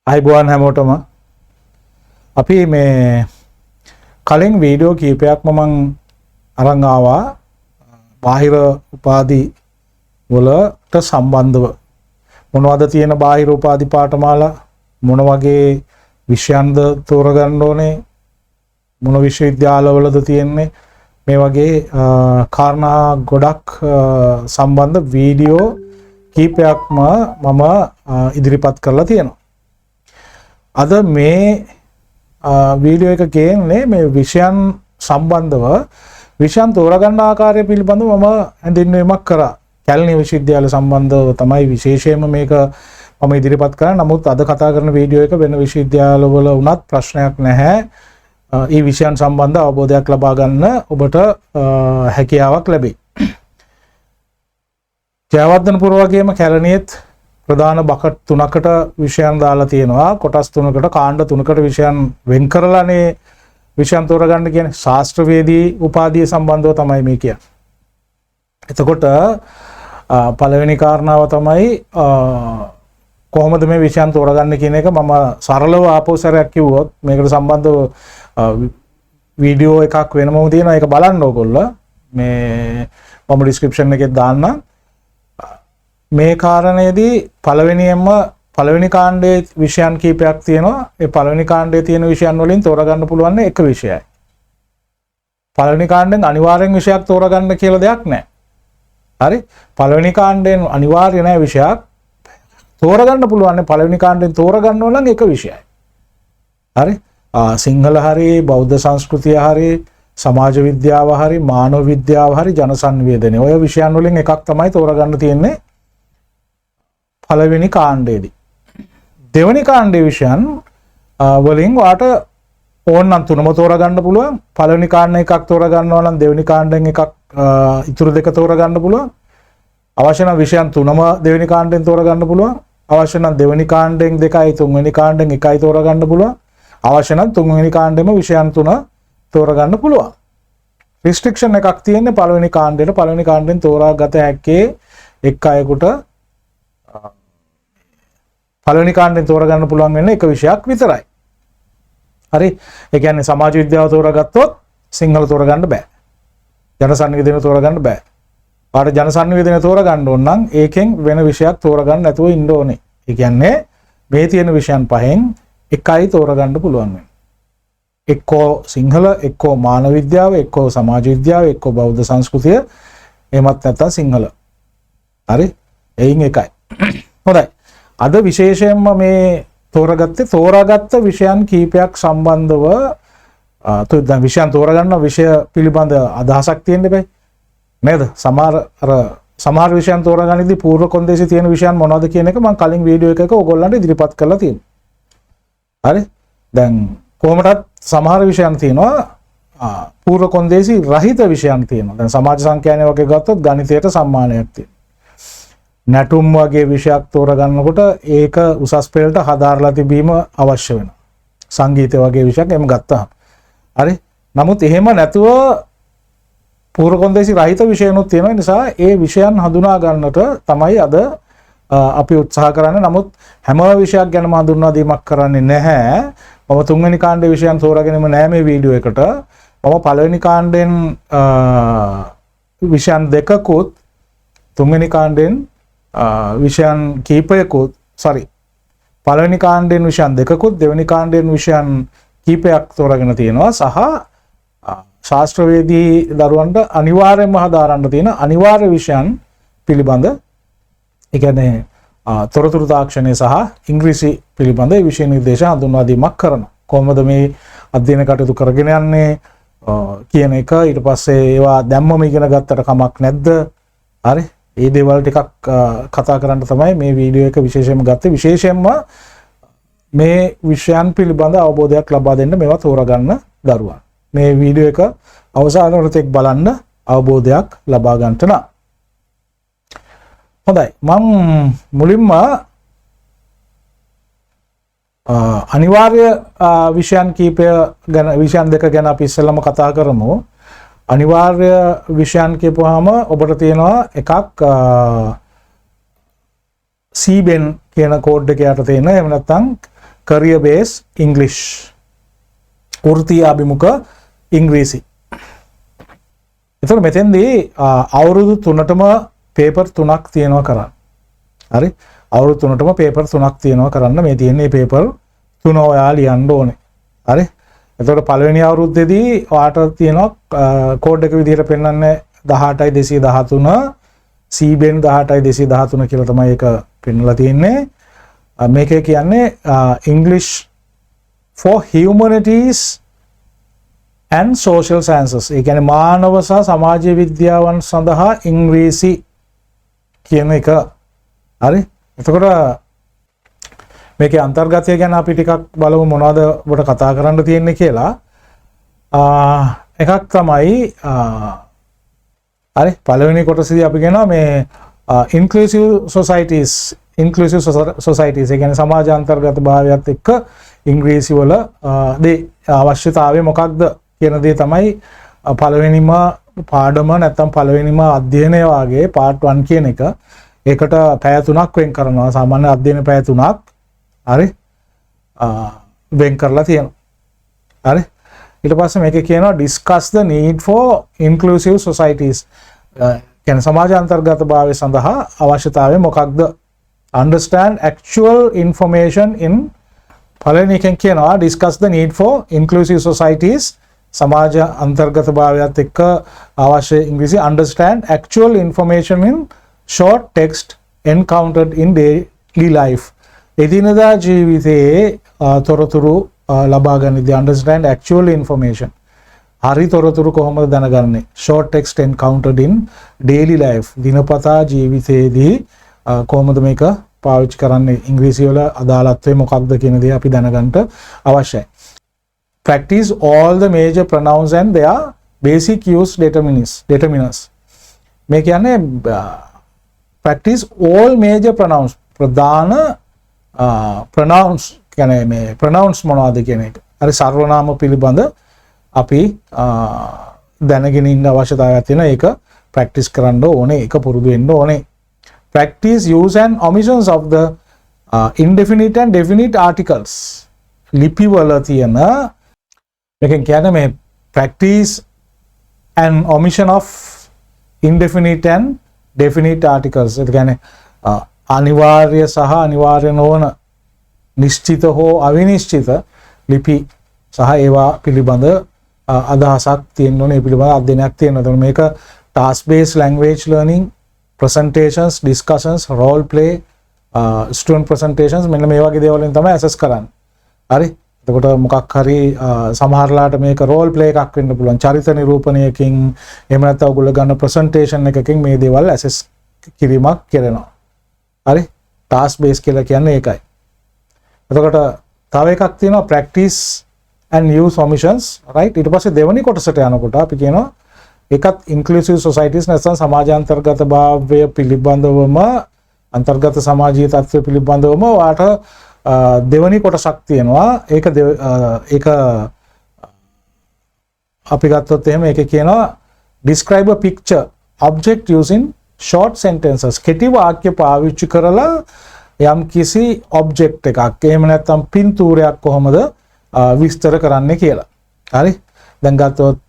අයිබෝන් හැමෝටම අපි මේ කලින් වීඩියෝ කීපයක්ම මම අරන් ආවා බාහිර උපාධි වලට සම්බන්ධව මොනවද තියෙන බාහිර උපාධි පාඨමාලා මොන වගේ විෂයන්ද තෝරගන්න ඕනේ මොන විශ්වවිද්‍යාලවලද තියෙන්නේ මේ වගේ කාරණා ගොඩක් සම්බන්ධ වීඩියෝ කීපයක්ම මම ඉදිරිපත් කරලා තියෙනවා. අද මේ වීඩියෝ එක කියන්නේ මේ විෂයන් සම්බන්ධව විෂයන් තෝරගන්න ආකාරය පිළිබඳව මම හැඳින්වීමක් කරා. කැලණි විශ්වවිද්‍යාල සම්බන්ධව තමයි විශේෂයෙන්ම මේක මම ඉදිරිපත් කරන්නේ. නමුත් අද කතා කරන වීඩියෝ එක වෙන විශ්වවිද්‍යාලවල වුණත් ප්‍රශ්නයක් නැහැ. මේ විෂයන් සම්බන්ධ අවබෝධයක් ලබා ගන්න ඔබට හැකියාවක් ලැබේ. ජයවර්ධනපුර වගේම කැලණියෙත් ප්‍රධාන බකට් තුනකට විෂයන් දාලා තියෙනවා. කොටස් තුනකට කාණ්ඩ තුනකට විෂයන් වෙන් කරලානේ විෂයන් තෝරගන්න කියන්නේ. ශාස්ත්‍රවේදී උපාධිය සම්බන්ධව තමයි මේ කියන්නේ. එතකොට පළවෙනි කාරණාව තමයි කොහොමද මේ විෂයන් තෝරගන්න කියන එක මම සරලව ආපෝසරයක් කිව්වොත් මේකට සම්බන්ධව වීඩියෝ එකක් වෙනමම තියෙනවා. ඒක බලන්න ඕගොල්ලෝ. මේ මම ඩිස්ක්‍රිප්ෂන් එකේ දාන්නම්. මේ කාරණේදී පළවෙනි කාණ්ඩයේ විෂයන් කීපයක් තියෙනවා. ඒ පළවෙනි කාණ්ඩයේ තියෙන විෂයන් වලින් තෝරගන්න පුළුවන් එක විෂයයි. පළවෙනි කාණ්ඩෙන් අනිවාර්යෙන් විෂයක් තෝරගන්න කියලා දෙයක් නැහැ. හරි? පළවෙනි කාණ්ඩයෙන් අනිවාර්ය නැහැ විෂයක්. තෝරගන්න පුළුවන් පළවෙනි කාණ්ඩෙන් තෝරගන්න ඕන නම් එක විෂයයි. හරි? සිංහල හරි, බෞද්ධ සංස්කෘතිය හරි, සමාජ විද්‍යාව හරි, මානව විද්‍යාව හරි, ජන සංවේදනය. ඔය විෂයන් වලින් එකක් තමයි තෝරගන්න තියෙන්නේ. පළවෙනි කාණ්ඩයේදී දෙවෙනි කාණ්ඩයේ විෂයන් වලින් වාට ඕනනම් තුනම තෝරගන්න පුළුවන්. පළවෙනි කාණ්ඩේ එකක් තෝරගන්නවා නම් දෙවෙනි කාණ්ඩෙන් එකක් ඉතුරු දෙක තෝරගන්න පුළුවන්. අවශ්‍ය නම් විෂයන් තුනම දෙවෙනි කාණ්ඩෙන් තෝරගන්න පුළුවන්. අවශ්‍ය නම් දෙවෙනි කාණ්ඩෙන් දෙකයි තුන්වෙනි කාණ්ඩෙන් එකයි තෝරගන්න පුළුවන්. අවශ්‍ය නම් තුන්වෙනි කාණ්ඩෙම විෂයන් තුන තෝරගන්න පුළුවන්. රිස්ට්‍රික්ෂන් එකක් තියෙන්නේ පළවෙනි කාණ්ඩේට. පළවෙනි කාණ්ඩෙන් තෝරාගත හැක්කේ එක් අයෙකුට පළවෙනි කාණ්ඩෙන් තෝරගන්න පුළුවන් වෙන්නේ එක විෂයක් විතරයි. හරි? ඒ කියන්නේ සමාජ විද්‍යාව තෝරාගත්තොත් සිංහල තෝරගන්න බෑ. ජන සංවේදනය තෝරගන්න බෑ. ආට ජන සංවේදනය තෝරගන්න ඕන නම් ඒකෙන් වෙන විෂයක් තෝරගන්න නැතුව ඉන්න ඕනේ. ඒ කියන්නේ මේ තියෙන විෂයන් පහෙන් එකයි තෝරගන්න පුළුවන් වෙන්නේ. එක්කෝ සිංහල, එක්කෝ මානව විද්‍යාව, එක්කෝ සමාජ විද්‍යාව, එක්කෝ බෞද්ධ සංස්කෘතිය, එහෙමත් නැත්නම් සිංහල. හරි? එයින් එකයි. හොඳයි. අද විශේෂයෙන්ම මේ තෝරාගත්ත විෂයන් කීපයක් සම්බන්ධව දැන් විෂයන් තෝරගන්න විෂය පිළිබඳ අදහසක් තියෙන්න බෑ නේද? සමහර විෂයන් තෝරගන්නදී පූර්ව කොන්දේසි තියෙන විෂයන් මොනවද කියන එක මම කලින් වීඩියෝ එකක ඕගොල්ලන්ට ඉදිරිපත් කරලා තියෙනවා. හරි? දැන් කොහොමදත් සමහර විෂයන් තියෙනවා පූර්ව කොන්දේසි රහිත විෂයන් තියෙනවා. දැන් සමාජ සංඛ්‍යානය වගේ ගත්තොත් ගණිතයට සම්මානයක් තියෙනවා. නැටුම් වගේ විෂයක් තෝරගන්නකොට ඒක උසස් පෙළට හදාarලා තිබීම අවශ්‍ය වෙනවා. සංගීතය වගේ විෂයක් එහෙම ගත්තාම. හරි? නමුත් එහෙම නැතුව පූර්ව කොන්දේසි රහිත විෂයනොත් තියෙනවා. නිසා ඒ විෂයන් හඳුනා ගන්නට තමයි අද අපි උත්සාහ කරන්නේ. නමුත් හැම විෂයක් ගැනම හඳුන්වා දීමක් කරන්නේ නැහැ. මම තුන්වෙනි කාණ්ඩයේ විෂයන් තෝරාගෙනම නැහැ මේ වීඩියෝ එකට. මම පළවෙනි කාණ්ඩෙන් විෂයන් දෙකකුත් තුන්වෙනි කාණ්ඩෙන් විෂයන් කීපයකුත් පළවෙනි කාණ්ඩයෙන් විෂයන් දෙකකුත් දෙවෙනි කාණ්ඩයෙන් විෂයන් කීපයක් තෝරාගෙන තියෙනවා. සහ ශාස්ත්‍රවේදී දරුවන්ට අනිවාර්යයෙන්ම හදාරන්න තියෙන අනිවාර්ය විෂයන් පිළිබඳ ඒ කියන්නේ තොරතුරු තාක්ෂණය සහ ඉංග්‍රීසි පිළිබඳ විෂය නිර්දේශ හඳුන්වා දීමක් කරනවා. කොහොමද මේ අධ්‍යයන කටයුතු කරගෙන යන්නේ කියන එක ඊට පස්සේ ඒවා දැම්මම ඉගෙන ගත්තට කමක් නැද්ද? හරි? මේ දේවල් ටිකක් කතා කරන්න තමයි මේ වීඩියෝ එක විශේෂයෙන්ම ගත්තේ. විශේෂයෙන්ම මේ විෂයන් පිළිබඳ අවබෝධයක් ලබා දෙන්න මේවා තෝරගන්න දරුවන්. මේ වීඩියෝ එක අවසාන වරතෙක් බලන්න අවබෝධයක් ලබා ගන්නට නම්. හොඳයි. මම මුලින්ම අනිවාර්ය විෂයන් කීපය ගැන විෂයන් දෙක ගැන අපි ඉස්සෙල්ලාම කතා කරමු. අනිවාර්ය විෂයන් කියපුවාම ඔබට තියෙනවා එකක් CBEN කියන කෝඩ් එක යට තියෙන එහෙම නැත්නම් career base English. වෘත්තීය අභිමුඛ ඉංග්‍රීසි. එතකොට මෙතෙන්දී අවුරුදු 3ටම පේපර් 3ක් තියෙනවා කරන්න. හරි? අවුරුදු 3ටම පේපර් 3ක් තියෙනවා කරන්න. මේ තියෙන්නේ පේපර් 3 ඔයා ලියන්න ඕනේ. හරි? එතකොට පළවෙනි අවුරුද්දේදී ඔයාට තියෙනවා කෝඩ් එක විදිහට පෙන්වන්නේ 18213 CBN 18213 කියලා තමයි ඒක පෙන්වලා තියෙන්නේ. මේකේ කියන්නේ English for humanities and social sciences. ඒ කියන්නේ මානව සහ සමාජ විද්‍යාවන් සඳහා ඉංග්‍රීසි කියන එක. හරි? එතකොට මේකේ අන්තර්ගතය ගැන අපි ටිකක් බලමු මොනවද ඔබට කතා කරන්න තියෙන්නේ කියලා. එකක් තමයි හරි පළවෙනි කොටසදී අපි කියනවා මේ inclusive societies ඒ කියන්නේ සමාජ අන්තර්ගත භාවයත් එක්ක ඉංග්‍රීසි වල අවශ්‍යතාවය මොකක්ද කියන දේ තමයි පළවෙනිම පාඩම නැත්නම් පළවෙනිම අධ්‍යයනය වාගේ part 1 කියන එක. ඒකට පැය 3ක් වෙන් කරනවා. සාමාන්‍ය අධ්‍යයන පැය 3ක් හරි වෙන් කරලා තියෙනවා. හරි ඊට පස්සේ මේකේ කියනවා discuss the need for inclusive societies. කියන්නේ සමාජ අන්තර්ගත භාවය සඳහා අවශ්‍යතාවය මොකක්ද? Understand actual information in පළවෙනි එකෙන් කියනවා discuss the need for inclusive societies. සමාජ අන්තර්ගත භාවයත් එක්ක අවශ්‍ය ඉංග්‍රීසි understand actual information in short text encountered in daily life. එදිනදා ජීවිතයේ තොරතුරු ලබා ගන්නදී understand actual information. හරි තොරතුරු කොහොමද දැනගන්නේ? short text encountered in daily life. දිනපතා ජීවිතයේදී කොහොමද මේක පාවිච්චි කරන්නේ? ඉංග්‍රීසි වල අදාළත්වය මොකක්ද කියන දේ අපි දැනගන්න අවශ්‍යයි. Practice all the major pronouns and their basic use determiners. මේ කියන්නේ practice all major pronouns. ප්‍රධාන pronouns කියන්නේ මේ pronouns මොනවද කියන එක. හරි සර්වනාම පිළිබඳ අපි දැනගෙන ඉන්න අවශ්‍යතාවයක් තියෙනවා. ඒක practice කරන්න ඕනේ. ඒක පුරුදු වෙන්න ඕනේ. Practice use and omissions of the indefinite and definite articles. ලිපි වල තියෙන මේකෙන් කියන්නේ මේ practice and omission of indefinite and definite articles. ඒ කියන්නේ අනිවාර්ය සහ අනිවාර්ය නොවන නිශ්චිත හෝ අවිනිශ්චිත ලිපි සහ ඒවා පිළිබඳ අදහසක් තියෙන්න ඕනේ. ඒ පිළිබඳ අධ්‍යයනයක් තියෙනවා. එතකොට මේක task based language learning, presentations, discussions, role play, student presentations මෙන්න මේ වගේ දේවල් වලින් තමයි assess කරන්නේ. හරි? එතකොට මොකක් හරි සමහරලාට මේක role play එකක් වෙන්න පුළුවන්. චරිත නිරූපණයකින් එහෙම නැත්නම් ඔයගොල්ලෝ ගන්න presentation එකකින් මේ දේවල් assess කිරීමක් කරනවා. හරි? task based කියලා කියන්නේ ඒකයි. එතකොට තව එකක් තියෙනවා practice and use omissions, right? ඊට පස්සේ දෙවෙනි කොටසට යනකොට අපි කියනවා ඒකත් inclusive societies නැත්නම් සමාජාන්තර්ගත භාවය පිළිබඳවම අන්තර්ගත සමාජීය තත්ත්වය පිළිබඳවම වාට දෙවෙනි කොටසක් තියෙනවා. ඒක අපි ගත්තොත් එහෙම ඒකේ කියනවා describe a picture object using short sentences. කෙටි වාක්‍ය පාවිච්චි කරලා යම් කිසි object එකක් එහෙම නැත්නම් පින්තූරයක් කොහොමද විස්තර කරන්නේ කියලා. හරි? දැන් ගත්තොත්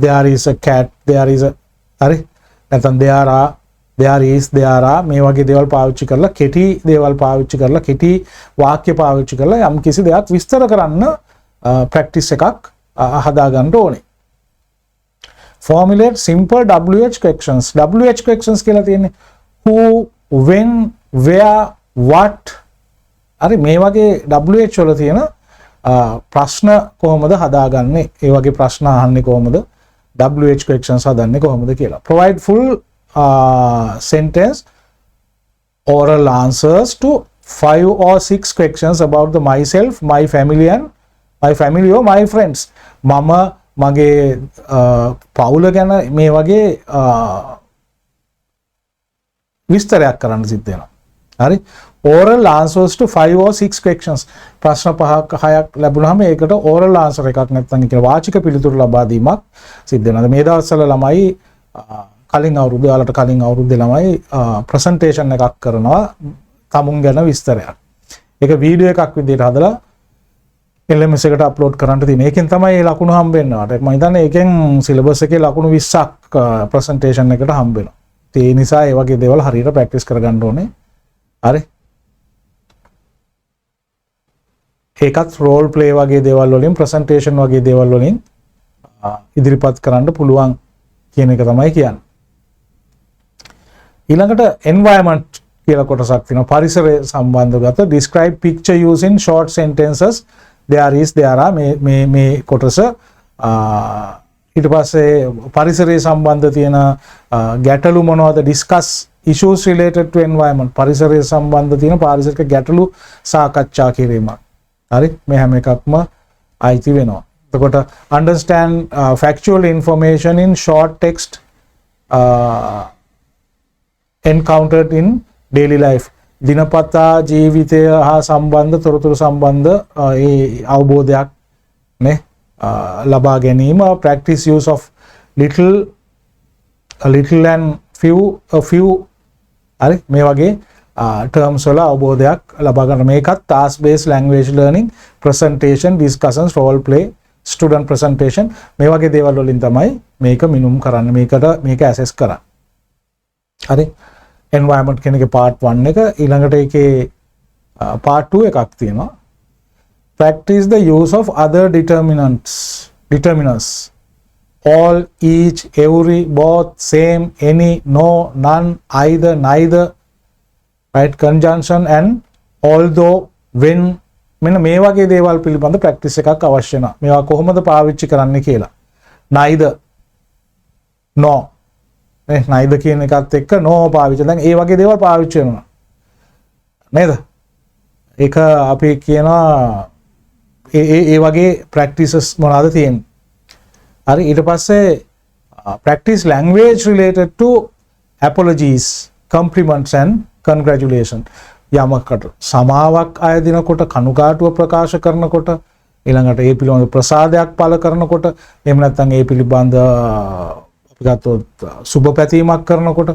there is a cat, there is a හරි? නැත්නම් there is මේ වගේ දේවල් පාවිච්චි කරලා කෙටි දේවල් පාවිච්චි කරලා කෙටි වාක්‍ය පාවිච්චි කරලා යම් කිසි දෙයක් විස්තර කරන්න practice එකක් හදා ගන්න ඕනේ. Formulate simple WH questions. WH questions කියලා තියෙන්නේ who, when, where, what. හරි මේ වගේ WH වල තියෙන ප්‍රශ්න කොහොමද හදාගන්නේ? ඒ වගේ ප්‍රශ්න අහන්නේ කොහොමද? WH questions හදන්නේ කොහොමද කියලා. Provide full sentence oral answers to 5 or 6 questions about the myself, my family or my friends. මම මගේ පවුල ගැන මේ වගේ විස්තරයක් කරන්න සිද්ධ වෙනවා. හරි? oral answers to 5 or 6 questions. ප්‍රශ්න 5ක් 6ක් ලැබුණාම ඒකට oral answer එකක් නැත්නම් කියන වාචික පිළිතුරු ලබා දීමක් සිද්ධ වෙනවා. මේ දවස්වල ළමයි කලින් අවුරුද්දේ ළමයි presentation එකක් කරනවා තමුන් ගැන විස්තරයක්. ඒක වීඩියෝ එකක් විදිහට හදලා LMS එකට අප්ලෝඩ් කරන්න තියෙන. ඒකෙන් තමයි මේ ලකුණු හම්බ වෙන්නේ. මම හිතන්නේ ඒකෙන් සිලබස් එකේ ලකුණු 20ක් ප්‍රසන්ටේෂන් එකට හම්බ වෙනවා. ඒ නිසා ඒ වගේ දේවල් හරියට ප්‍රැක්ටිස් කරගන්න ඕනේ. හරි. ඒකත් රෝල් ප්ලේ වගේ දේවල් වලින් ප්‍රසන්ටේෂන් වගේ දේවල් වලින් ඉදිරිපත් කරන්න පුළුවන් කියන එක තමයි කියන්නේ. ඊළඟට environment කියලා කොටසක් තියෙනවා. පරිසරය සම්බන්ධව describe picture using short sentences. there is there are මේ කොටස ඊට පස්සේ පරිසරයේ සම්බන්ධ තියෙන ගැටලු මොනවද discuss issues related to environment පරිසරයේ සම්බන්ධ තියෙන පාරිසරික ගැටලු සාකච්ඡා කිරීමක්. හරි මේ හැම එකක්ම අයිති වෙනවා. එතකොට understand factual information in short text encountered in daily life දිනපතා ජීවිතය හා සම්බන්ධ තොරතුරු සම්බන්ධ ඒ අවබෝධයක් නේ ලබා ගැනීම practice use of little and few හරි මේ වගේ terms වල අවබෝධයක් ලබා ගන්න මේකත් task based language learning presentation discussions role play student presentation මේ වගේ දේවල් වලින් තමයි මේක මිනුම් කරන්න මේක assess කරන්න. හරි environment කියන එකේ part 1 එක ඊළඟට ඒකේ part 2 එකක් තියෙනවා. practice the use of other determinants all, each, every, both, same, any, no, none, either, neither, right, conjunction and although, when මෙන්න මේ වගේ දේවල් පිළිබඳ ප්‍රැක්ටිස් එකක් අවශ්‍ය වෙනවා. මේවා කොහොමද පාවිච්චි කරන්නේ කියලා. neither, no නේ neither කියන එකත් එක්ක no පාවිච්චි. දැන් ඒ වගේ දේවල් පාවිච්චි වෙනවා. නේද? ඒක අපි කියනවා ඒ වගේ ප්‍රැක්ටිසස් මොනවාද තියෙන්නේ. හරි ඊට පස්සේ practice language related to apologies, compliments and congratulations. යමකට සමාවක් අයදිනකොට කනුකාටුව ප්‍රකාශ කරනකොට ඊළඟට ඒ පිළිබඳ ප්‍රසාදයක් පළ කරනකොට එහෙම නැත්නම් ඒ පිළිබඳ අපි ගත්තොත් සුබ පැතීමක් කරනකොට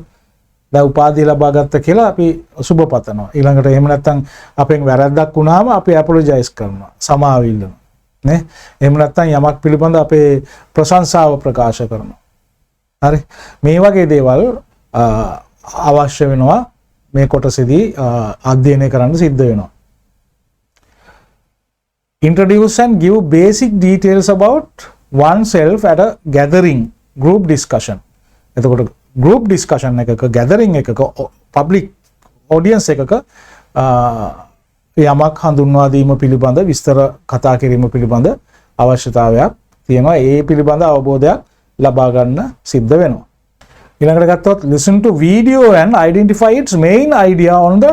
දැන් උපාධිය ලබා ගත්ත කියලා අපි සුබ පතනවා. ඊළඟට එහෙම නැත්නම් අපෙන් වැරද්දක් වුණාම අපි අපොලොජයිස් කරනවා. සමාව ඉල්ලනවා. නේ? එහෙම නැත්නම් යමක් පිළිබඳ අපේ ප්‍රශංසාව ප්‍රකාශ කරනවා. හරි. මේ වගේ දේවල් අවශ්‍ය වෙනවා මේ කොටසේදී අධ්‍යයනය කරන්න සිද්ධ වෙනවා. Introduce and give basic details about oneself at a gathering, group discussion. එතකොට group discussion එකක gathering එකක public audience එකක යමක් හඳුන්වා දීම පිළිබඳ විස්තර කතා කිරීම පිළිබඳ අවශ්‍යතාවයක් තියෙනවා. ඒ පිළිබඳ අවබෝධයක් ලබා ගන්න සිද්ධ වෙනවා. ඊළඟට ගත්තොත් listen to video and identify its main idea on the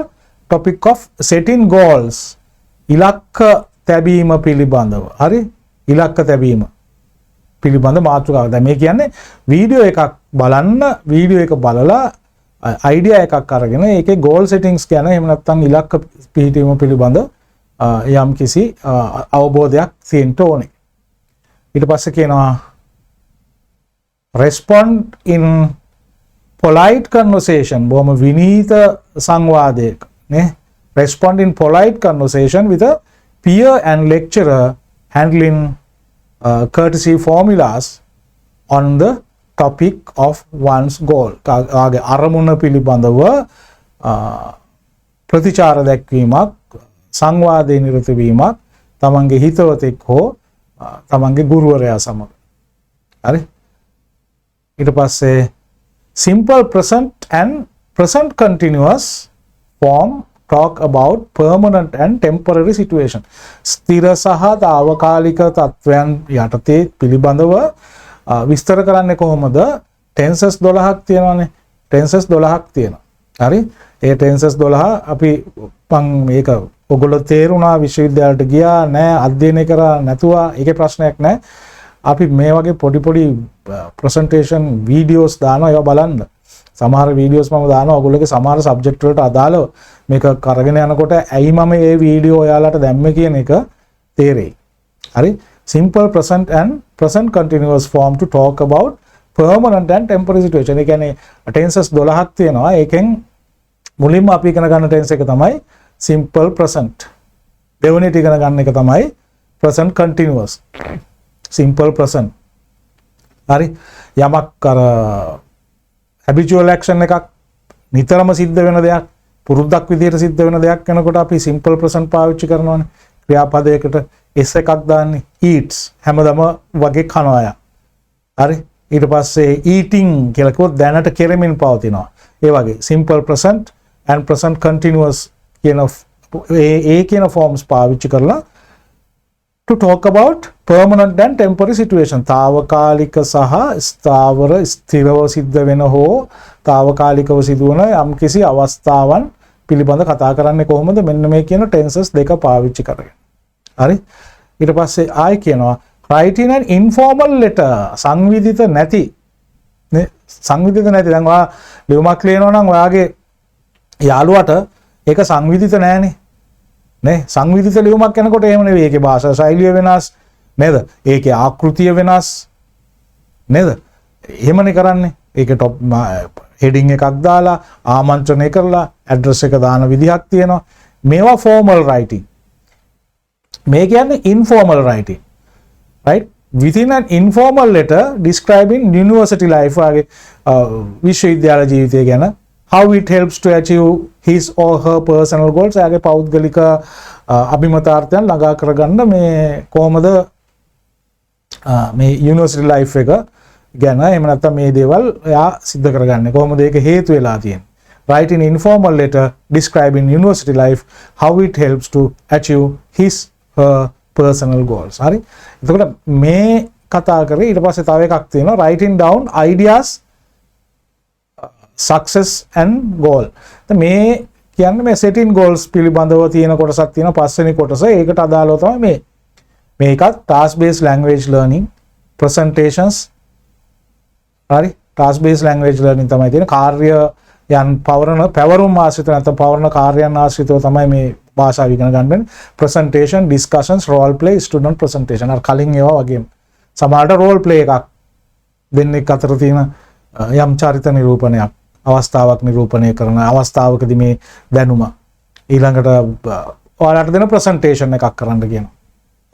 topic of setting goals. ඉලක්ක තැබීම පිළිබඳව. හරි? ඉලක්ක තැබීම පිළිබඳ මාතෘකාව. දැන් මේ කියන්නේ වීඩියෝ එකක් බලන්න, වීඩියෝ එක බලලා අයිඩියා එකක් අරගෙන ඒකේ goal settings කියන එහෙම නැත්නම් ඉලක්ක පිහිටීම පිළිබඳ යම් කිසි අවබෝධයක් තියෙන්න ඕනේ. ඊට පස්සේ කියනවා respond in polite conversation. බොහොම විනීත සංවාදයක නේ. respond in polite conversation with a peer and lecturer handling courtesy formulas on the topic of one's goal. ආගේ අරමුණ පිළිබඳව ප්‍රතිචාර දැක්වීමක්, සංවාදයේ නිරත වීමක් තමන්ගේ හිතවතෙක් හෝ තමන්ගේ ගුරුවරයා සමග. හරි? ඊට පස්සේ simple present and present continuous form talk about permanent and temporary situation. ස්ථිර සහ తాවකාලික තත්වයන් යටතේ පිළිබඳව විස්තර කරන්නේ කොහොමද? tenses 12ක් තියෙනවානේ. tenses 12ක් තියෙනවා. හරි? ඒ tenses 12 අපි මම මේක ඔයගොල්ලෝ තේරුණා විශ්වවිද්‍යාලයට ගියා නෑ අධ්‍යයනය කරා නැතුවා ඒකේ ප්‍රශ්නයක් නෑ. අපි මේ වගේ පොඩි ප්‍රසන්ටේෂන් වීඩියෝස් දානවා ඒවා බලන්න. සමහර වීඩියෝස් මම දානවා ඔයගොල්ලෝගේ සමහර සබ්ජෙක්ට් වලට අදාළව මේක කරගෙන යනකොට ඇයි මම මේ වීඩියෝ ඔයාලට දැම්මේ කියන එක තේරෙයි. හරි? simple present and present continuous form to talk about permanent and temporary situation. ඒ කියන්නේ tenses 12ක් තියෙනවා. ඒකෙන් මුලින්ම අපි ඉගෙන ගන්න tense එක තමයි simple present. දෙවෙනි එක ඉගෙන ගන්න එක තමයි present continuous simple present. හරි යමක් අර habitual action එකක් නිතරම සිද්ධ වෙන දෙයක් පුරුද්දක් විදිහට සිද්ධ වෙන දෙයක් වෙනකොට අපි simple present පාවිච්චි කරනවානේ. ක්‍රියාපදයකට s එකක් දාන්නේ eats හැමදම වගේ කනවා අය. හරි ඊට පස්සේ eating කියලා කිව්වොත් දැනට කෙරෙමින් පවතිනවා. ඒ වගේ simple present and present continuous කියන ඒ කියන forms පාවිච්චි කරලා to talk about permanent and temporary situation. తాවකාලික සහ ස්ථාවර ස්ථිරව සිද්ධ වෙන හෝ తాවකාලිකව සිදුවන යම්කිසි අවස්ථාවන් පිළිබඳ කතා කරන්නේ කොහොමද? මෙන්න මේ කියන tenses දෙක පාවිච්චි කරගෙන. හරි ඊට පස්සේ ආයි කියනවා write in an informal letter. සංවිධිත නැති නේ සංවිධිත නැති දැන් ඔයා ලියුමක් ලියනවා නම් ඔයාගේ යාළුවට ඒක සංවිධිත නෑනේ නේ සංවිධිත ලියුමක් කරනකොට එහෙම නෙවෙයි ඒකේ භාෂා ශෛලිය වෙනස් නේද ඒකේ ආකෘතිය වෙනස් නේද එහෙමනේ කරන්නේ ඒකේ টপ හෙඩින් එකක් දාලා ආමන්ත්‍රණය කරලා ඇඩ්‍රස් එක දාන විදිහක් තියෙනවා මේවා ෆෝමල් රයිටින් මේ කියන්නේ informal writing right within an informal letter describing university life වගේ විශ්වවිද්‍යාල ජීවිතය ගැන how it helps to achieve his or her personal goals යාගේ පෞද්ගලික අභිමතාර්ථයන් ළඟා කරගන්න මේ කොහොමද මේ යුනිවර්සිටි ලයිෆ් එක ගැන එහෙම නැත්නම් මේ දේවල් එයා සිද්ධ කරගන්නේ කොහොමද ඒක හේතු වෙලා තියෙන්නේ write in informal letter describing university life how it helps to achieve his her personal goals හරි එතකොට මේ කතා කරේ ඊට පස්සේ තව එකක් තියෙනවා writing down ideas success and goal. මේ කියන්නේ මේ setting goals පිළිබඳව තියෙන කොටසක් තියෙනවා පස්වෙනි කොටස. ඒකට අදාළව තමයි මේ. මේකත් task based language learning presentations. හරි task based language learning තමයි තියෙන කාර්යයන් පැවරුම් ආශ්‍රිත නැත්නම් පවරන කාර්යයන් ආශ්‍රිතව තමයි මේ භාෂාව ඉගෙන ගන්න වෙන්නේ. presentation, discussions, role play, student presentation. අර කලින් ඒවා වගේම. සමහරට role play එකක් දෙන්නෙක් අතර තියෙන යම් චරිත නිරූපණයක් අවස්ථාවක් නිරූපණය කරන අවස්ථාවකදී මේ දැනුම ඊළඟට ඔයාලට දෙන ප්‍රසන්ටේෂන් එකක් කරන්න කියනවා.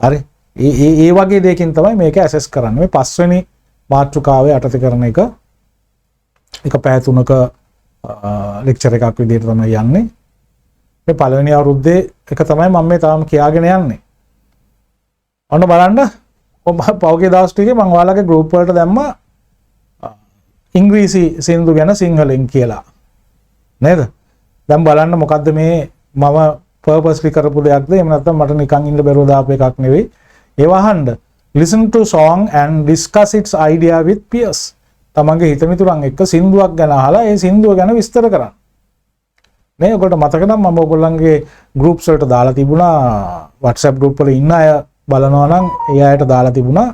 හරි. ඒ වගේ දෙයකින් තමයි මේක ඇසස් කරන්නේ. මේ පස්වෙනි මාතෘකාවේ යටතේ කරන එක පැය 3ක ලෙක්චර් එකක් විදිහට තමයි යන්නේ. මේ පළවෙනි අවුරුද්දේ එක තමයි මම මේ තාම කියාගෙන යන්නේ. ඔන්න බලන්න පෞගේ දවස් ටිකේ මම ඔයාලගේ ගෲප් වලට දැම්මා ඉංග්‍රීසි සින්දු ගැන සිංහලෙන් කියලා නේද දැන් බලන්න මොකද්ද මේ මම පර්පස්ලි කරපු දෙයක්ද එහෙම නැත්නම් මට නිකන් ඉන්න බැරුව දාපු එකක් නෙවෙයි ඒව අහන්න listen to song and discuss its idea with peers තමන්ගේ හිතමිතුරන් එක්ක සින්දුවක් ගැන අහලා ඒ සින්දුව ගැන විස්තර කරන්න මේ ඔයගොල්ලෝ මතක නම් මම ඔයගොල්ලන්ගේ groups වලට දාලා තිබුණා WhatsApp group වල ඉන්න අය බලනවා නම් ඒ අයට දාලා තිබුණා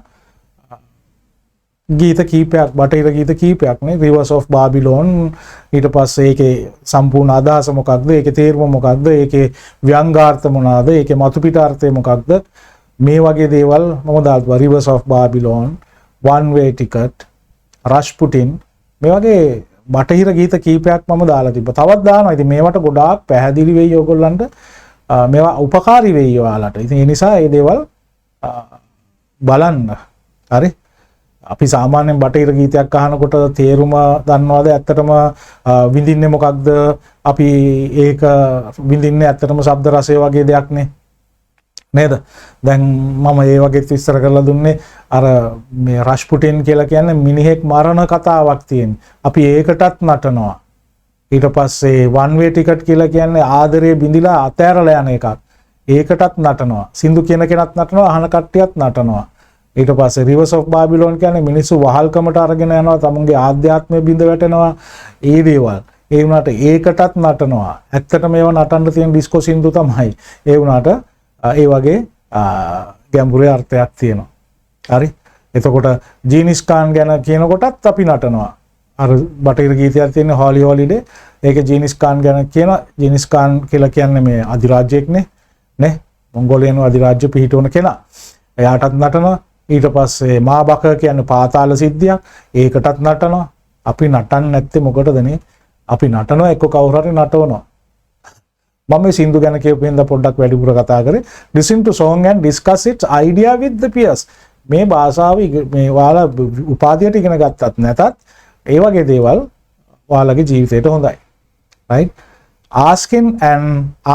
ගීත කීපයක් බටහිර ගීත කීපයක් නේ Rivers of Babylon ඊට පස්සේ ඒකේ සම්පූර්ණ අදහස මොකක්ද ඒකේ තේරුම මොකක්ද ඒකේ ව්‍යංගාර්ථ මොනවාද ඒකේ මතුපිටාර්ථය මොකක්ද මේ වගේ දේවල් මම දාලා Rivers of Babylon one way ticket Rasputin මේ වගේ බටහිර ගීත කීපයක් මම දාලා තිබ්බා තවත් දානවා ඉතින් මේවට ගොඩාක් පැහැදිලි වෙයි ඔයගොල්ලන්ට මේවා උපකාරී වෙයි ඔයාලට ඉතින් ඒ නිසා මේ දේවල් බලන්න හරි අපි සාමාන්‍යයෙන් බටහිර ගීතයක් අහනකොට තේරුම දන්නවද ඇත්තටම විඳින්නේ මොකක්ද අපි ඒක විඳින්නේ ඇත්තටම ශබ්ද රසය වගේ දෙයක් නේද දැන් මම ඒ වගේ විස්තර කරලා දුන්නේ අර මේ රෂ්පුටින් කියලා කියන්නේ මිනිහෙක් මරණ කතාවක් තියෙන අපි ඒකටත් නටනවා ඊට පස්සේ one way ticket කියලා කියන්නේ ආදරේ බිඳිලා අතෑරලා යන එකක් ඒකටත් නටනවා සින්දු කියන කෙනත් නටනවා අහන කට්ටියත් නටනවා ඊට පස්සේ Rivers of Babylon කියන්නේ මිනිස්සු වහල්කමට අරගෙන යනවා තමුන්ගේ ආධ්‍යාත්මය බිඳ වැටෙනවා ඒ දේවල් ඒ වුණාට ඒකටත් නටනවා ඇත්තට මේව නටන්න තියෙන ඩිස්කෝ සින්දු තමයි ඒ වුණාට ඒ වගේ ගැඹුරේ අර්ථයක් තියෙනවා හරි එතකොට ජීනිස් කාන් ගැන කියනකොටත් අපි නටනවා අර බටහිර ගීතයක් තියෙන හොලි හොලිඩේ ඒකේ ජීනිස් කාන් ගැන කියන ජීනිස් කාන් කියලා කියන්නේ මේ අධිරාජ්‍යයක් නේ මොංගෝලියානු අධිරාජ්‍ය පිහිටවන කෙනා එයාටත් නටනවා ඊට පස්සේ මාබක කියන්නේ පාතාල සිද්ධියක් ඒකටත් නටනවා අපි නටන්නේ නැත්තේ මොකටදනේ අපි නටනවා එක්ක කවුරු හරි නටවනවා මම සින්දු ගැන කියපු හින්දා පොඩ්ඩක් වැඩිපුර කතා කරේ. listen to song and discuss its idea with the peers. මේ භාෂාව මේ ඔයාලා උපාධියට ඉගෙන ගත්තත් නැතත් ඒ වගේ දේවල් ඔයාලගේ ජීවිතේට හොඳයි. right? asking and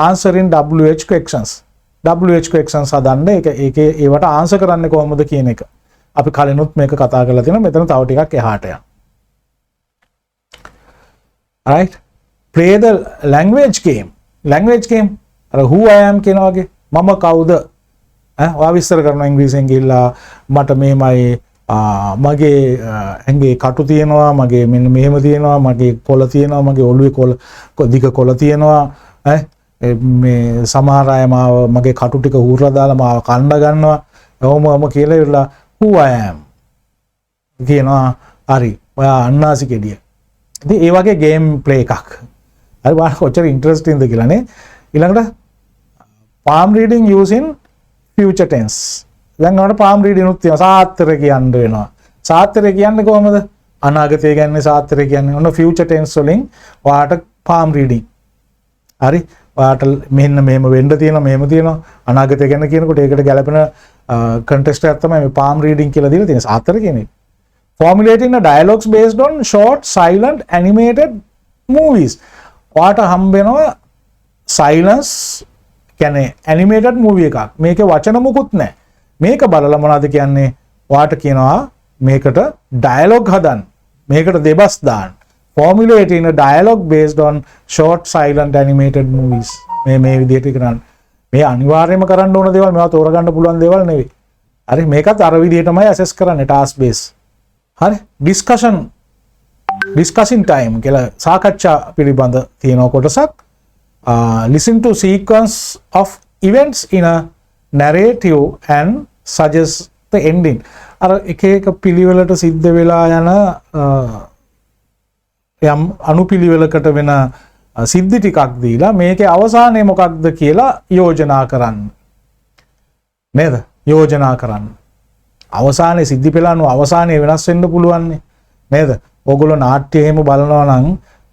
answering WH questions. WH questions හදන්න ඒකේ ඒවට ආන්සර් කරන්නේ කොහොමද කියන එක. අපි කලිනුත් මේක කතා කරලා තියෙනවා. මෙතන තව ටිකක් එහාට යන්න. right? play the language game. language game අර who I am කියන වගේ මම කවුද ඔයා විස්තර කරනවා ඉංග්‍රීසියෙන් ගිහිල්ලා මට මේමයි මගේ ඇඟේ කටු තියෙනවා මගේ මෙන්න මෙහෙම තියෙනවා මගේ කොළ තියෙනවා මගේ ඔළුවේ දිග කොළ තියෙනවා මේ සමහර අය මාව මගේ කටු ටික හුරලා දාලා මාව කණ්ඩ ගන්නවා ඔහොමම කියලා ඉවරලා who I am කියනවා හරි ඔයා අන්නාසි කෙඩිය ඉතින් ඒ වගේ ගේම් ප්ලේ එකක් හරි බලන්න කොච්චර ඉන්ටරෙස්ටින්ද කියලානේ ඊළඟට palm reading using future tense දැන් අපිට palm reading උත් තියෙනවා සාත්තර කියන්න වෙනවා සාත්තරය කියන්නේ කොහමද අනාගතය කියන්නේ සාත්තරය කියන්නේ ඔන්න future tense වලින් ඔයාට palm reading හරි ඔයාට මෙන්න මෙහෙම වෙන්න තියෙනවා මෙහෙම තියෙනවා අනාගතය ගැන කියනකොට ඒකට ගැලපෙන context එකක් තමයි මේ palm reading කියලා දීලා තියෙන්නේ සාත්තර කියන්නේ formulating the dialogues based on short silent animated movies ඔයාට හම්බ වෙනවා silence කියන්නේ animated movie එකක් මේකේ වචන මුකුත් නැහැ මේක බලලා මොනවද කියන්නේ ඔයාට කියනවා මේකට dialogue හදන්න මේකට දෙබස් දාන්න formulating a dialogue based on short silent animated movies මේ විදිහට කරන්න මේ අනිවාර්යයෙන්ම කරන්න ඕන දේවල් මේවා තෝරගන්න පුළුවන් දේවල් නෙවෙයි හරි මේකත් අර විදිහටමයි assess කරන්නේ task base හරි discussing time කියලා සාකච්ඡා පිළිබඳ තියෙන කොටසක් listen to sequence of events in a narrative and suggest the ending අර එක පිළිවෙලට සිද්ධ වෙලා යන යම් අනුපිළිවෙලකට වෙන සිද්ධි ටිකක් දීලා මේකේ අවසානය මොකක්ද කියලා යෝජනා කරන්න නේද යෝජනා කරන්න අවසානයේ සිද්ධි පෙළ අනුව අවසානයේ වෙනස් වෙන්න පුළුවන් නේද ඕගොල්ලෝ නාට්‍ය එහෙම බලනවා නම්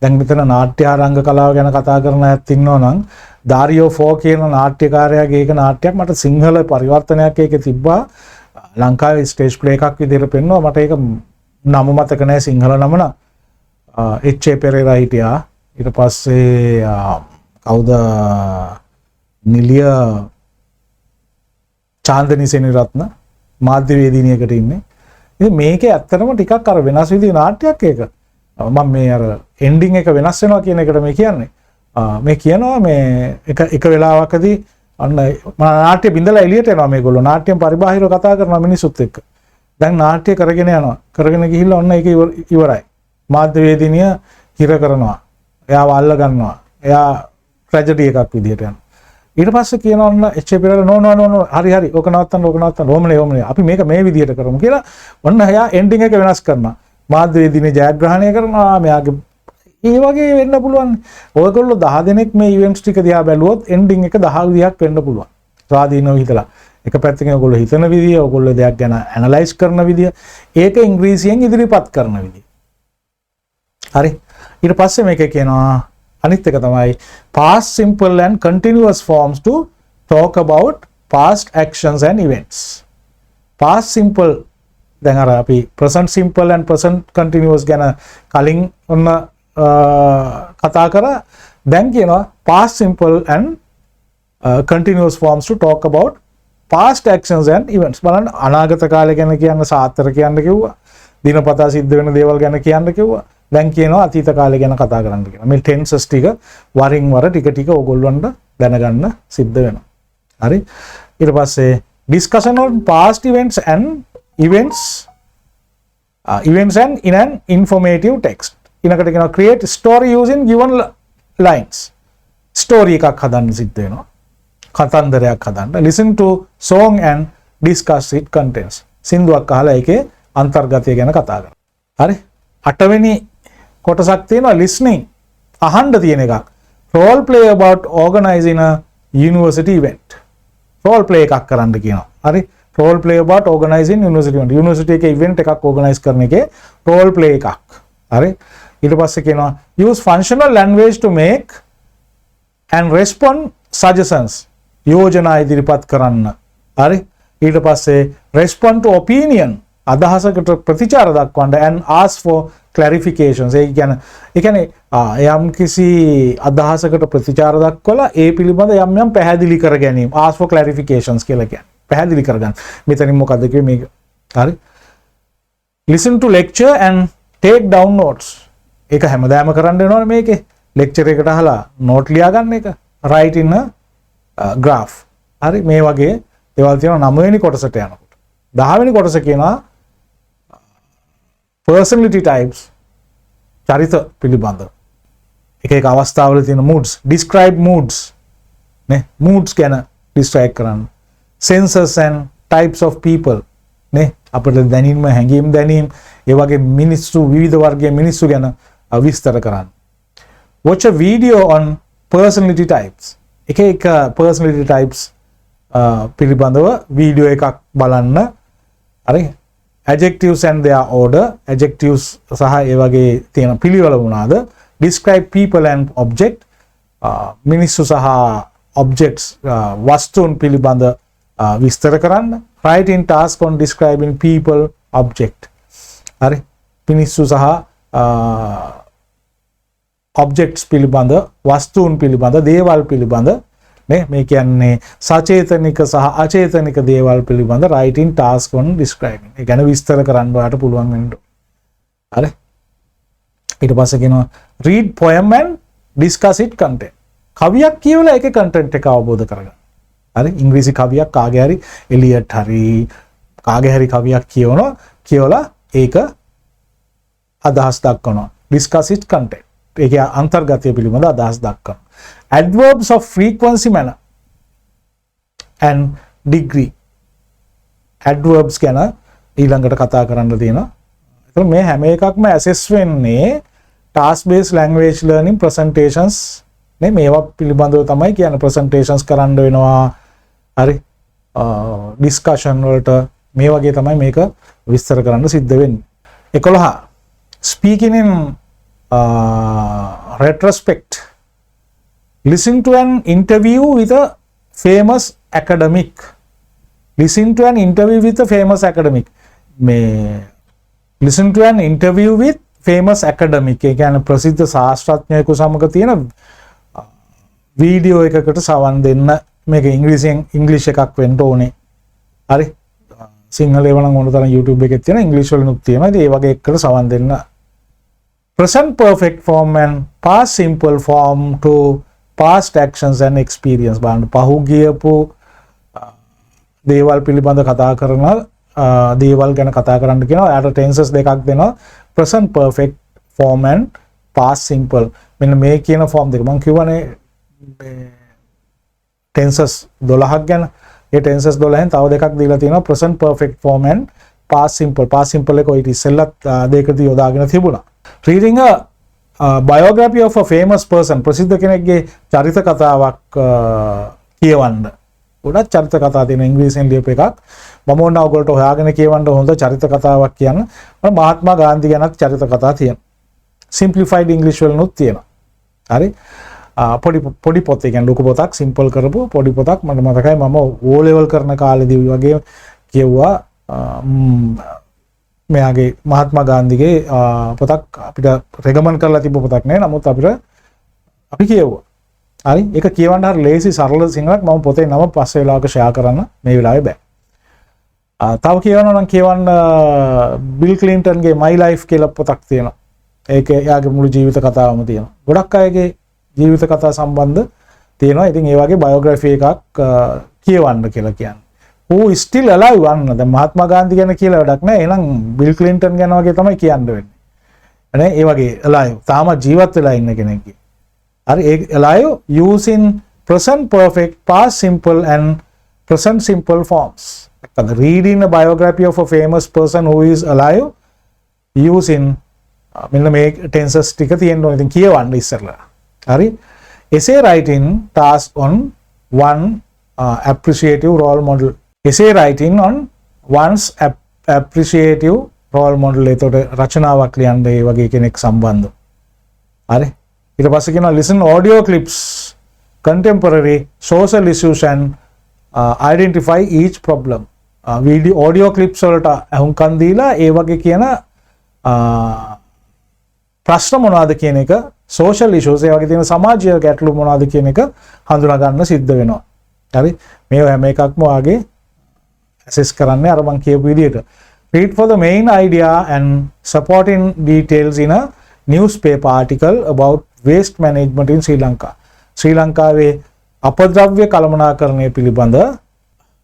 දැන් මෙතන නාට්‍යාරංග කලාව ගැන කතා කරන අයත් ඉන්නවා නම් දාරියෝ ෆෝ කියන නාට්‍යකාරයාගේ ඒක නාට්‍යයක් මට සිංහල පරිවර්තනයක් ඒකේ තිබ්බා ලංකාවේ ස්ටේජ් ප්ලේ එකක් විදිහට පෙන්වනවා මට ඒක නම මතක නැහැ සිංහල නම නා එච්.ඒ. පෙරේරා හිටියා ඊට පස්සේ කවුද නිලිය චාන්දනි සෙනවිරත්න මාධ්‍යවේදිනියකට ඉන්නේ ඉතින් මේකේ ඇත්තටම ටිකක් අර වෙනස් විදිහේ නාට්‍යයක් ඒක මම මේ අර එන්ඩින් එක වෙනස් වෙනවා කියන එකට මේ කියන්නේ මේ කියනවා මේ එක වෙලාවකදී අන්න නාට්‍ය බින්දලා එළියට එනවා මේගොල්ලෝ නාට්‍යම් පරිබාහිරව කතා කරනවා මිනිසුත් එක්ක දැන් නාට්‍ය කරගෙන යනවා කරගෙන ගිහිල්ලා ඔන්න ඒක ඉවරයි මාධ්‍යවේදිනිය හිර කරනවා එයාව අල්ල ගන්නවා එයා ට්‍රැජඩි එකක් විදිහට යනවා ඊට පස්සේ කියනවා ඔන්න එච්.ඒ. පෙරේරා නෝ හරි ඕක නවත්තන්න ඕමනේ අපි මේක මේ විදිහට කරමු කියලා ඔන්න එයා එන්ඩින් එක වෙනස් කරනවා මාධ්‍යවේදිනිය ජයග්‍රහණය කරනවා මෙයාගේ ඒ වගේ වෙන්න පුළුවන් ඔයගොල්ලෝ 10 දෙනෙක් මේ ඉවෙන්ට්ස් ටික දිහා බැලුවොත් එන්ඩින් එක 10 විදිහක් වෙන්න පුළුවන් ස්වාධීනව හිතලා එක පැත්තකින් ඔයගොල්ලෝ හිතන විදිය ඔයගොල්ලෝ දෙයක් ගැන ඇනලයිස් කරන විදිය ඒක ඉංග්‍රීසියෙන් ඉදිරිපත් කරන විදිය හරි ඊට පස්සේ මේක කියනවා අනිත් එක තමයි past simple and continuous forms to talk about past actions and events past simple දැන් අර අපි present simple and present continuous ගැන කලින් ඔන්න කතා කරා දැන් කියනවා past simple and continuous forms to talk about past actions and events බලන්න අනාගත කාලය ගැන කියන්න සාත්තර කියන්න කිව්වා දිනපතා සිද්ධ වෙන දේවල් ගැන කියන්න කිව්වා දැන් කියනවා අතීත කාලය ගැන කතා කරන්න කියලා මේ tenses ටික වරින් වර ටික ඕගොල්ලන්ට දැනගන්න සිද්ධ වෙනවා හරි ඊට පස්සේ discussion on past events and events and in an informative text ඊනකට කියනවා create story using given lines story එකක් හදන්න සිද්ධ වෙනවා කතන්දරයක් හදන්න listen to song and discuss it contents සින්දුවක් අහලා ඒකේ අන්තර්ගතය ගැන කතා කරනවා හරි 8 වෙනි කොටසක් තියෙනවා listening අහන්න තියෙන එකක් role play about organizing a university event role play එකක් කරන්න කියනවා හරි role play about organizing university එකේ event එකක් organize කරන එකේ role play එකක් හරි ඊට පස්සේ කියනවා use functional language to make and respond suggestions යෝජනා ඉදිරිපත් කරන්න. හරි. ඊට පස්සේ respond to opinion අදහසකට ප්‍රතිචාර දක්වන්න and ask for clarifications. ඒ කියන්නේ යම් කිසි අදහසකට ප්‍රතිචාර දක්වලා ඒ පිළිබඳ යම් පැහැදිලි කර ගැනීම. ask for clarifications කියලා කියන්නේ. පැහැදිලි කරගන්න. මෙතනින් මොකද්ද කිව්වේ මේක? හරි. listen to lecture and take down notes. ඒක හැමදාම කරන්න වෙනවනේ මේකේ. lecture එකට අහලා note ලියා ගන්න එක. write in a graph. හරි මේ වගේ ඒවල් තියෙනවා 9 වෙනි කොටසට යනකොට. 10 වෙනි කොටස කියනවා personality types චරිත පිළිබඳ. එක අවස්ථාවල තියෙන moods, describe moods නේ moods ගැන describe කරන්න. senses and types of people නේ අපිට දැනීම හැඟීම් දැනීම ඒ වගේ මිනිස්සු විවිධ වර්ගයේ මිනිස්සු ගැන විස්තර කරන්න. watch a video on personality types. එක personality types පිළිබඳව වීඩියෝ එකක් බලන්න. හරි adjectives and their order, adjectives සහ ඒ වගේ තියෙන පිළිවෙල මොනවාද? describe people and object, මිනිස්සු සහ objects වස්තුන් පිළිබඳ විස්තර කරන්න. write in task on describing people object. හරි මිනිස්සු සහ objects පිළිබඳ වස්තුන් පිළිබඳ දේවල් පිළිබඳ නේ මේ කියන්නේ සචේතනික සහ අචේතනික දේවල් පිළිබඳ write in task on describing. ඒ ගැන විස්තර කරන්න ඔයාලට පුළුවන් වෙන්න. හරි ඊට පස්සේ කියනවා read poem and discuss it content. කවියක් කියවලා ඒකේ content එක අවබෝධ කරගන්න. හරි ඉංග්‍රීසි කවියක් කාගේ හරි එලියට් හරි කාගේ හරි කවියක් කියවලා ඒක අදහස් දක්වනවා. discuss it content. ඒකේ අන්තර්ගතය පිළිබඳ අදහස් දක්වනවා. adverbs of frequency manner and degree. adverbs ගැන ඊළඟට කතා කරන්න තියෙනවා. ඒතකොට මේ හැම එකක්ම assess වෙන්නේ task based language learning presentations නේ මේවා පිළිබඳව තමයි කියන්නේ presentations කරන්න වෙනවා. හරි discussion වලට මේ වගේ තමයි මේක විස්තර කරන්න සිද්ධ වෙන්නේ. 11 speaking in retrospect. Listen to an interview with a famous academic. Listen to an interview with a famous academic. Listen to an interview with famous academic. ඒ කියන්නේ ප්‍රසිද්ධ ශාස්ත්‍රඥයෙකු සමග තියෙන වීඩියෝ එකකට සවන් දෙන්න. මේක ඉංග්‍රීසි එකක් වෙන්න ඕනේ. හරි. සිංහල ඒවා නම් ඕන තරම් YouTube එකේ තියෙන ඉංග්‍රීසි වලිනුත් තියෙනවා. ඉතින් ඒ වගේ එකකට සවන් දෙන්න. Present perfect form and past simple form to past actions and experience. බලන්න පහුගියපු දේවල් පිළිබඳ කතා කරන දේවල් ගැන කතා කරන්න කියනවා. එයාට tenses දෙකක් දෙනවා. present perfect form and past simple. මෙන්න මේ කියන form දෙක මම කියවනේ tenses 12ක් ගැන. ඒ tenses 12න් තව දෙකක් දීලා තියෙනවා present perfect form and past simple. past simple එක ඔය ඉතිසෙල්ලත් දෙකදී යොදාගෙන තිබුණා. reading a biography of a famous person. ප්‍රසිද්ධ කෙනෙක්ගේ චරිත කතාවක් කියවන්න. ගොඩක් චරිත කතා තියෙන ඉංග්‍රීසියෙන් ලියපු එකක්. මම ඕන ඔයගොල්ලෝ හොයාගෙන කියවන්න හොඳ චරිත කතාවක් කියන්න. මහත්මා ගාන්ධි ගැනත් චරිත කතා තියෙනවා. simplified english වලනුත් තියෙනවා. හරි. පොඩි පොත් ඒ කියන්නේ ලොකු පොතක් සිම්පල් කරපු පොඩි පොතක් මට මතකයි මම O level කරන කාලේදී වගේ කියවුවා. මෙයාගේ මහත්මා ගාන්ධිගේ පොතක් අපිට රෙකමන්ඩ් කරලා තිබ්බ පොතක් නේ. නමුත් අපි කියවුවා. හරි. ඒක කියවන්න හරිය ලේසි සරල සිංහලක්. මම පොතේ නම පස්සේ වෙලාවක ෂෙයා කරන්න මේ වෙලාවේ බෑ. තව කියවනවා නම් කියවන්න බිල් ක්ලින්ටන්ගේ My Life කියලා පොතක් තියෙනවා. ඒක එයාගේ මුළු ජීවිත කතාවම තියෙනවා. ගොඩක් අයගේ ජීවිත කතා සම්බන්ධ තියෙනවා. ඉතින් ඒ වගේ බයෝග්‍රැෆි එකක් කියවන්න කියලා කියන්නේ. who is still alive වන්න. දැන් මහත්මා ගාන්ධි ගැන කියලා වැඩක් නැහැ. එහෙනම් බිල් ක්ලින්ටන් ගැන වගේ තමයි කියන්න වෙන්නේ. නේ ඒ වගේ alive තාම ජීවත් වෙලා ඉන්න කෙනෙක්ගේ. හරි ඒ alive using present perfect, past simple and present simple forms. Reading a biography of a famous person who is alive using මෙන්න මේ tenses ටික තියෙන්න ඕනේ. ඉතින් කියවන්න ඉස්සරලා. හරි. essay writing task on one appreciative role model. essay writing on one's appreciative role model. එතකොට රචනාවක් ලියන්න ඒ වගේ කෙනෙක් සම්බන්ධ. හරි. ඊට පස්සේ කියනවා listen audio clips contemporary social issues and identify each problem. Audio clips වලට අහුම්කන් දීලා ඒ වගේ කියන ප්‍රශ්න මොනවාද කියන එක, social issues ඒ වගේ තියෙන සමාජීය ගැටලු මොනවාද කියන එක හඳුනා ගන්න සිද්ධ වෙනවා. හරි, මේ හැම එකක්ම වාගේ assess කරන්නේ අර මං කියපු විදිහට. Read for the main idea and supporting details in a newspaper article about waste management in Sri Lanka. ශ්‍රී ලංකාවේ අපද්‍රව්‍ය කළමනාකරණය පිළිබඳ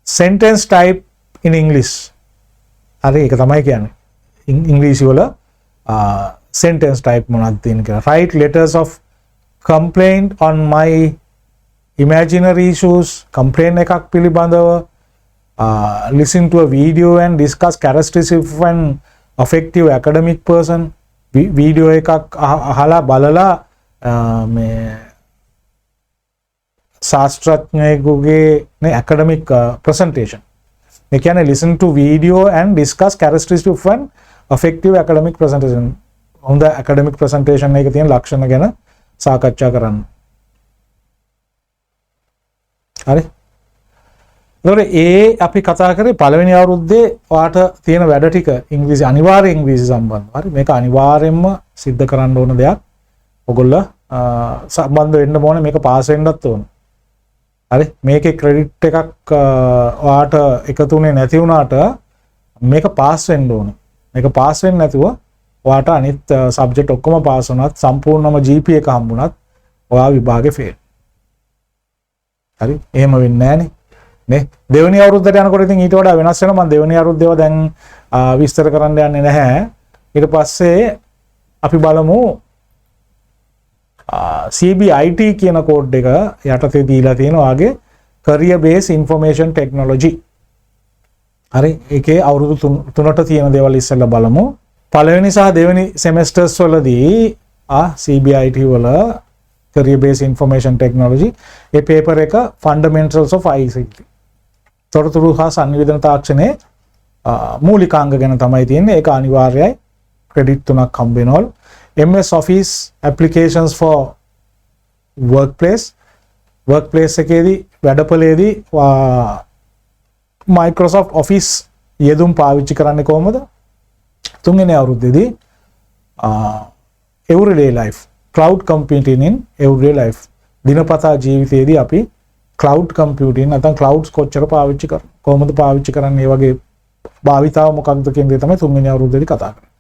sentence type in English. හරි, ඒක තමයි කියන්නේ. ඉංග්‍රීසි වල sentence type මොනවද තියෙන කියලා. Write letters of complaint on my imaginary issues. complaint එකක් පිළිබඳව listen to a video and discuss characteristics of an effective academic person. Video එකක් අහලා බලලා මේ ශාස්ත්‍රඥයෙකුගේ academic presentation. මේ කියන්නේ listen to video and discuss characteristics of an effective academic presentation. හොඳ academic presentation එකක තියෙන ලක්ෂණ ගැන සාකච්ඡා කරන්න. හරි. ඒතකොට අපි කතා කරේ පළවෙනි අවුරුද්දේ ඔයාට තියෙන වැඩ ටික ඉංග්‍රීසි, අනිවාර්ය ඉංග්‍රීසි සම්බන්ධ. හරි, මේක අනිවාර්යෙන්ම සිද්ධ කරන්න ඕන දෙයක්. ඔයගොල්ලෝ සම්බන්ධ වෙන්න ඕනේ, මේක පාස් වෙන්නත් ඕන. හරි, මේකේ ක්‍රෙඩිට් එකක් ඔයාට එකතුනේ නැති වුණාට මේක පාස් වෙන්න ඕනේ. මේක පාස් වෙන්නේ නැතුව ඔයාට අනිත් සබ්ජෙක්ට් ඔක්කොම පාස් වුණත් සම්පූර්ණම GPA එක හම්බුණත් ඔයා විභාගේ ෆේල්. හරි, එහෙම වෙන්නේ නැහනේ. නේ දෙවෙනි අවුරුද්දට යනකොට ඉතින් ඊට වඩා වෙනස් වෙනවා. මම දෙවෙනි අවුරුද්දේව දැන් විස්තර කරන්න යන්නේ නැහැ. ඊට පස්සේ අපි බලමු CBIT කියන කෝඩ් එක යටතේ දීලා තියෙනවා ආගේ career based information technology. හරි, ඒකේ අවුරුදු 3ට තියෙන දේවල් ඉස්සෙල්ලා බලමු. පළවෙනි සහ දෙවෙනි සෙමෙස්ටර්ස් වලදී CBIT වල career based information technology ඒ පේපර් එක fundamentals of ICT. තොරතුරු හා සංවේදන තාක්ෂණයේ මූලිකාංග ගැන තමයි තියෙන්නේ. ඒක අනිවාර්යයි. ක්‍රෙඩිට් 3ක් හම්බ වෙනවලු. MS Office applications for workplace එකේදී වැඩපළේදී Microsoft Office යෙදුම් පාවිච්චි කරන්නේ කොහොමද? තුන්වෙනි අවුරුද්දේදී everyday life, cloud computing in everyday life. දිනපතා ජීවිතයේදී අපි cloud computing නැත්නම් clouds කොච්චර පාවිච්චි කරනවා, කොහොමද පාවිච්චි කරන්නේ, මේ වගේ භාවිතාව මොකක්ද කියන දේ තමයි තුන්වෙනි අවුරුද්දේදී කතා කරන්නේ.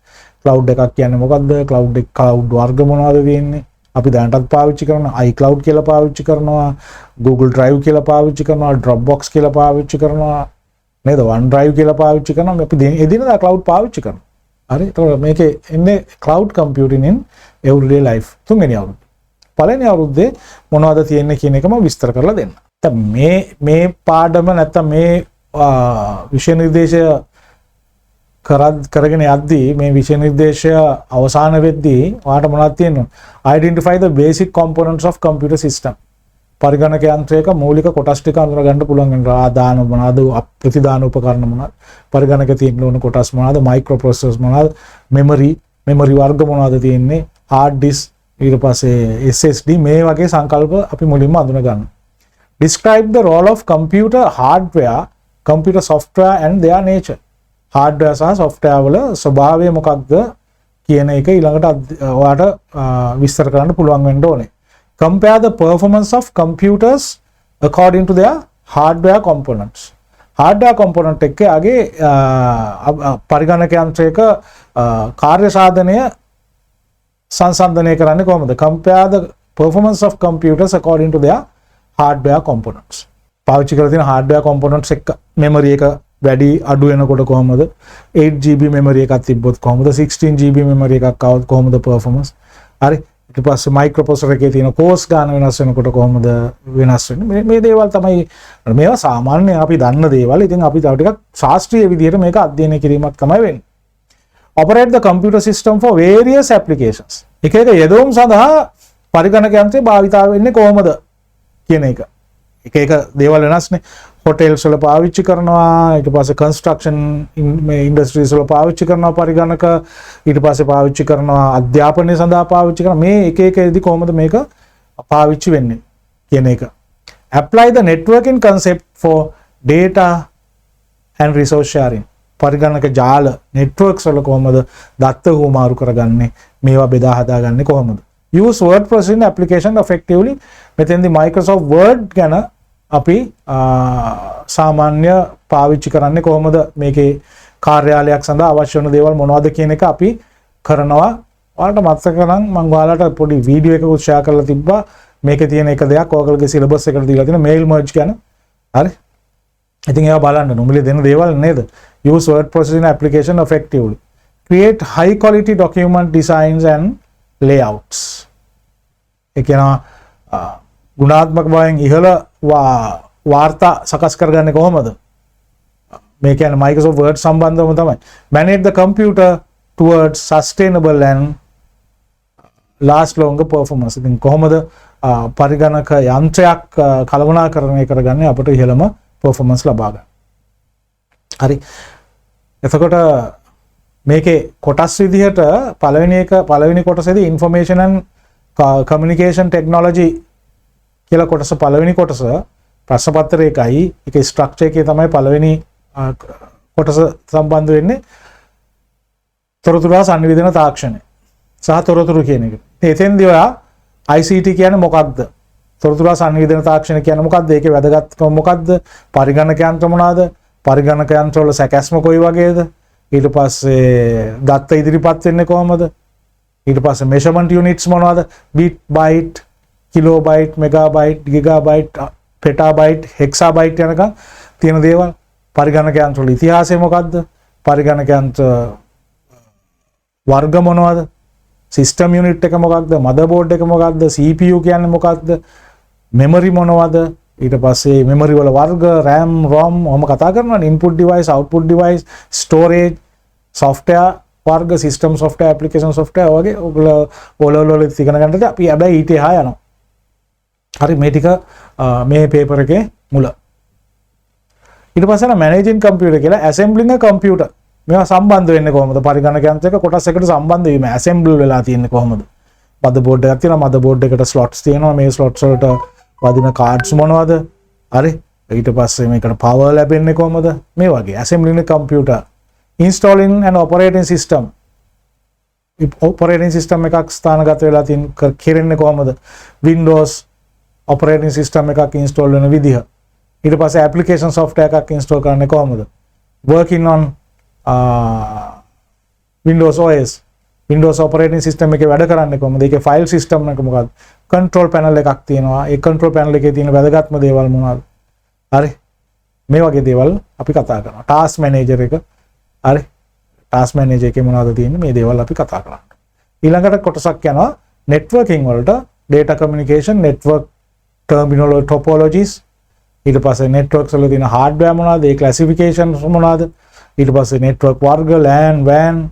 cloud එකක් කියන්නේ මොකක්ද? cloud වර්ග මොනවද තියෙන්නේ? අපි දැනටත් පාවිච්චි කරනවා iCloud කියලා පාවිච්චි කරනවා, Google Drive කියලා පාවිච්චි කරනවා, Dropbox කියලා පාවිච්චි කරනවා, නේද? OneDrive කියලා පාවිච්චි කරනවා. අපි එදිනදා cloud පාවිච්චි කරනවා. හරි, ඒතකොට මේකේ එන්නේ cloud computing in everyday life තුන්වෙනි අවුරුද්දේ. පළවෙනි අවුරුද්දේ මොනවද තියෙන්නේ කියන එකම විස්තර කරලා දෙන්න. දැන් මේ පාඩම නැත්තම් මේ විෂය නිර්දේශය කරගෙන යද්දී මේ විෂය නිර්දේශය අවසාන වෙද්දී ඔයාලට මොනවද තියෙන්නේ? Identify the basic components of computer system. පරිගණක යන්ත්‍රයක මූලික කොටස් ටික අඳුර ගන්න පුළුවන් වෙනවා. ආදාන මොනවාද, ප්‍රතිදාන උපකරණ මොනවාද, පරිගණක තියෙන්න ඕන කොටස් මොනවාද, මයික්‍රෝප්‍රොසෙසර්ස් මොනවාද, මෙමරි වර්ග මොනවාද තියෙන්නේ, hard disk, ඊට පස්සේ SSD, මේ වගේ සංකල්ප අපි මුලින්ම අඳුන ගන්න. Describe the role of computer hardware, computer software and their nature. hardware සහ software වල ස්වභාවය මොකක්ද කියන එක ඊළඟට ඔයාලට විස්තර කරන්න පුළුවන් වෙන්න ඕනේ. Compare the performance of computers according to their hardware components. hardware component එකේ ආගේ පරිගණක යන්ත්‍රයක කාර්ය සාධනය සංසන්දනය කරන්නේ කොහොමද? Compare the performance of computers according to their hardware components. පාවිච්චි කරලා තියෙන hardware components එක memory එක වැඩි අඩු වෙනකොට කොහොමද? 8GB memory එකක් තිබ්බොත් කොහොමද? 16GB memory එකක් આવොත් කොහොමද performance? හරි. ඊට පස්සේ microprocessor එකේ තියෙන course ගාන වෙනස් වෙනකොට කොහොමද වෙනස් වෙන්නේ? මේ දේවල් තමයි මේවා සාමාන්‍ය අපි දන්න දේවල්. ඉතින් අපි තව ටිකක් ශාස්ත්‍රීය විදිහට මේක අධ්‍යයනය කිරීමක් තමයි වෙන්නේ. Operate the computer system for various applications. එක යෙදවුම් සඳහා පරිගණක යන්ත්‍රය භාවිතා වෙන්නේ කොහොමද කියන එක. එක දේවල් වෙනස්නේ. hotels වල පාවිච්චි කරනවා, ඊට පස්සේ construction industries වල පාවිච්චි කරනවා පරිගණක, ඊට පස්සේ පාවිච්චි කරනවා අධ්‍යාපනය සඳහා පාවිච්චි කරනවා. මේ එක එකදී කොහොමද මේක පාවිච්චි වෙන්නේ කියන එක apply the networking concept for data and resource sharing. පරිගණක ජාල networks වල කොහොමද දත්ත හුමාරු කරගන්නේ, මේවා බෙදා හදාගන්නේ කොහොමද? use word processing application effectively. මෙතෙන්දී Microsoft Word ගැන අපි සාමාන්‍ය පාවිච්චි කරන්නේ කොහොමද, මේකේ කාර්යාලයක් සඳහා අවශ්‍ය වෙන දේවල් මොනවද කියන එක අපි කරනවා. ඔයාලට මතක නම් මම ඔයාලට පොඩි වීඩියෝ එකක් ෂෙයා කරලා තිබ්බා. මේකේ තියෙන එක දෙයක් ඔයගොල්ලෝගේ සිලබස් එකට දීලා තියෙන mail merge ගැන. හරි. ඉතින් ඒවා බලන්න නොමිලේ දෙන දේවල් නේද? use word processing application effectively. Create high quality document designs and layouts. ඒ කියනවා ගුණාත්මක බවෙන් ඉහළ වාර්තා සකස් කරගන්නේ කොහොමද? මේ කියන්නේ Microsoft Word සම්බන්ධවම තමයි. Manage the computer towards sustainable and last longer performance. ඉතින් කොහොමද පරිගණක යන්ත්‍රයක් කළමනාකරණය කරගන්නේ අපිට ඉහළම performance ලබා ගන්න. හරි. එතකොට මේකේ කොටස් විදිහට පළවෙනි කොටසේදී information and communication technology කියලා කොටස පළවෙනි කොටස ප්‍රශ්න පත්‍රයකයි ඒකේ ස්ට්‍රක්චර් එකේ තමයි පළවෙනි කොටස සම්බන්ධ වෙන්නේ තොරතුරු සංවේදන තාක්ෂණය සහ තොරතුරු කියන එක. එතෙන්දී ඔයා ICT කියන්නේ මොකක්ද? තොරතුරු සංවේදන තාක්ෂණය කියන්නේ මොකක්ද? ඒකේ වැදගත්කම මොකක්ද? පරිගණක යන්ත්‍ර මොනවාද? පරිගණක යන්ත්‍ර වල සැකැස්ම කොයි වගේද? ඊට පස්සේ දත්ත ඉදිරිපත් වෙන්නේ කොහොමද? ඊට පස්සේ measurement units මොනවද? bit, byte, kilobyte, megabyte, gigabyte, petabyte, hexabyte යනකම් තියෙන දේවල්. පරිගණක යන්ත්‍ර වල ඉතිහාසය මොකක්ද? පරිගණක යන්ත්‍ර වර්ග මොනවද? system unit එක මොකක්ද? motherboard එක මොකක්ද? CPU කියන්නේ මොකක්ද? memory මොනවද? ඊට පස්සේ memory වල වර්ග, RAM, ROM ඔහොම කතා කරනවානේ. input device, output device, storage, software වර්ග, system software, application software වගේ ඔයගොල්ලෝ ඔලවල ඉගෙන ගන්නට අපි හැබැයි ඊට එහා යනවා. හරි, මේ ටික මේ පේපර් එකේ මුල. ඊට පස්සේ managing computer කියලා assembling a computer. මේවා සම්බන්ධ වෙන්නේ කොහොමද? පරිගණක යන්ත්‍රයක කොටස් එකට සම්බන්ධ වීම assemble වෙලා තියෙන්නේ කොහොමද? motherboard එකක් තියෙනවා, motherboard එකට slots තියෙනවා, මේ slots වලට වදින cards මොනවද? හරි. ඊට පස්සේ මේකට power ලැබෙන්නේ කොහොමද? මේ වගේ assembling a computer. Installing an operating system. Operating system එකක් ස්ථානගත වෙලා තියෙන කෙරෙන්නේ කොහොමද? Windows operating system එකක් install වෙන විදිහ. ඊට පස්සේ application software එකක් install කරන්නේ කොහොමද? Working on Windows OS. Windows operating system එකේ වැඩ කරන්නේ කොහොමද? ඒකේ file system එක මොකක්ද? control panel එකක් තියෙනවා. ඒ control panel එකේ තියෙන වැදගත්ම දේවල් මොනවද? හරි. මේ වගේ දේවල් අපි කතා කරනවා. task manager එක. හරි. task manager එකේ මොනවද තියෙන්නේ? මේ දේවල් අපි කතා කරනවා. ඊළඟට කොටසක් යනවා networking වලට data communication, network terminal topologies. ඊට පස්සේ networks වල තියෙන hardware මොනවද? ඒ classifications මොනවද? ඊට පස්සේ network වර්ග, LAN, WAN.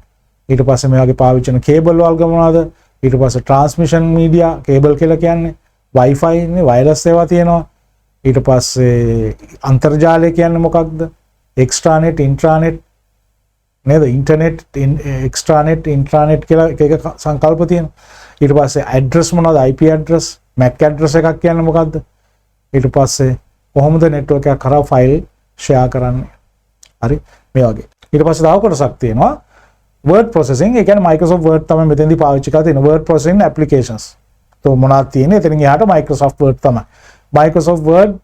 ඊට පස්සේ මේ වගේ පාවිච්චි කරන cable වර්ග මොනවද? ඊට පස්සේ transmission media cable කියලා කියන්නේ Wi-Fi නේ, wireless ඒවා තියෙනවා. ඊට පස්සේ අන්තර්ජාලය කියන්නේ මොකක්ද? extranet, intranet නේද? internet, extranet, intranet කියලා එක සංකල්ප තියෙනවා. ඊට පස්සේ address මොනවද? IP address, MAC address එකක් කියන්නේ මොකක්ද? ඊට පස්සේ කොහොමද network එකක් කරා file share කරන්නේ? හරි, මේ වගේ. ඊට පස්සේ තව කොටසක් තියෙනවා word processing. ඒ කියන්නේ Microsoft Word තමයි මෙතෙන්දී පාවිච්චි කරලා තියෙන word processing applications. તો මොනවද තියෙන්නේ? එතනින් එහාට Microsoft Word තමයි. Microsoft Word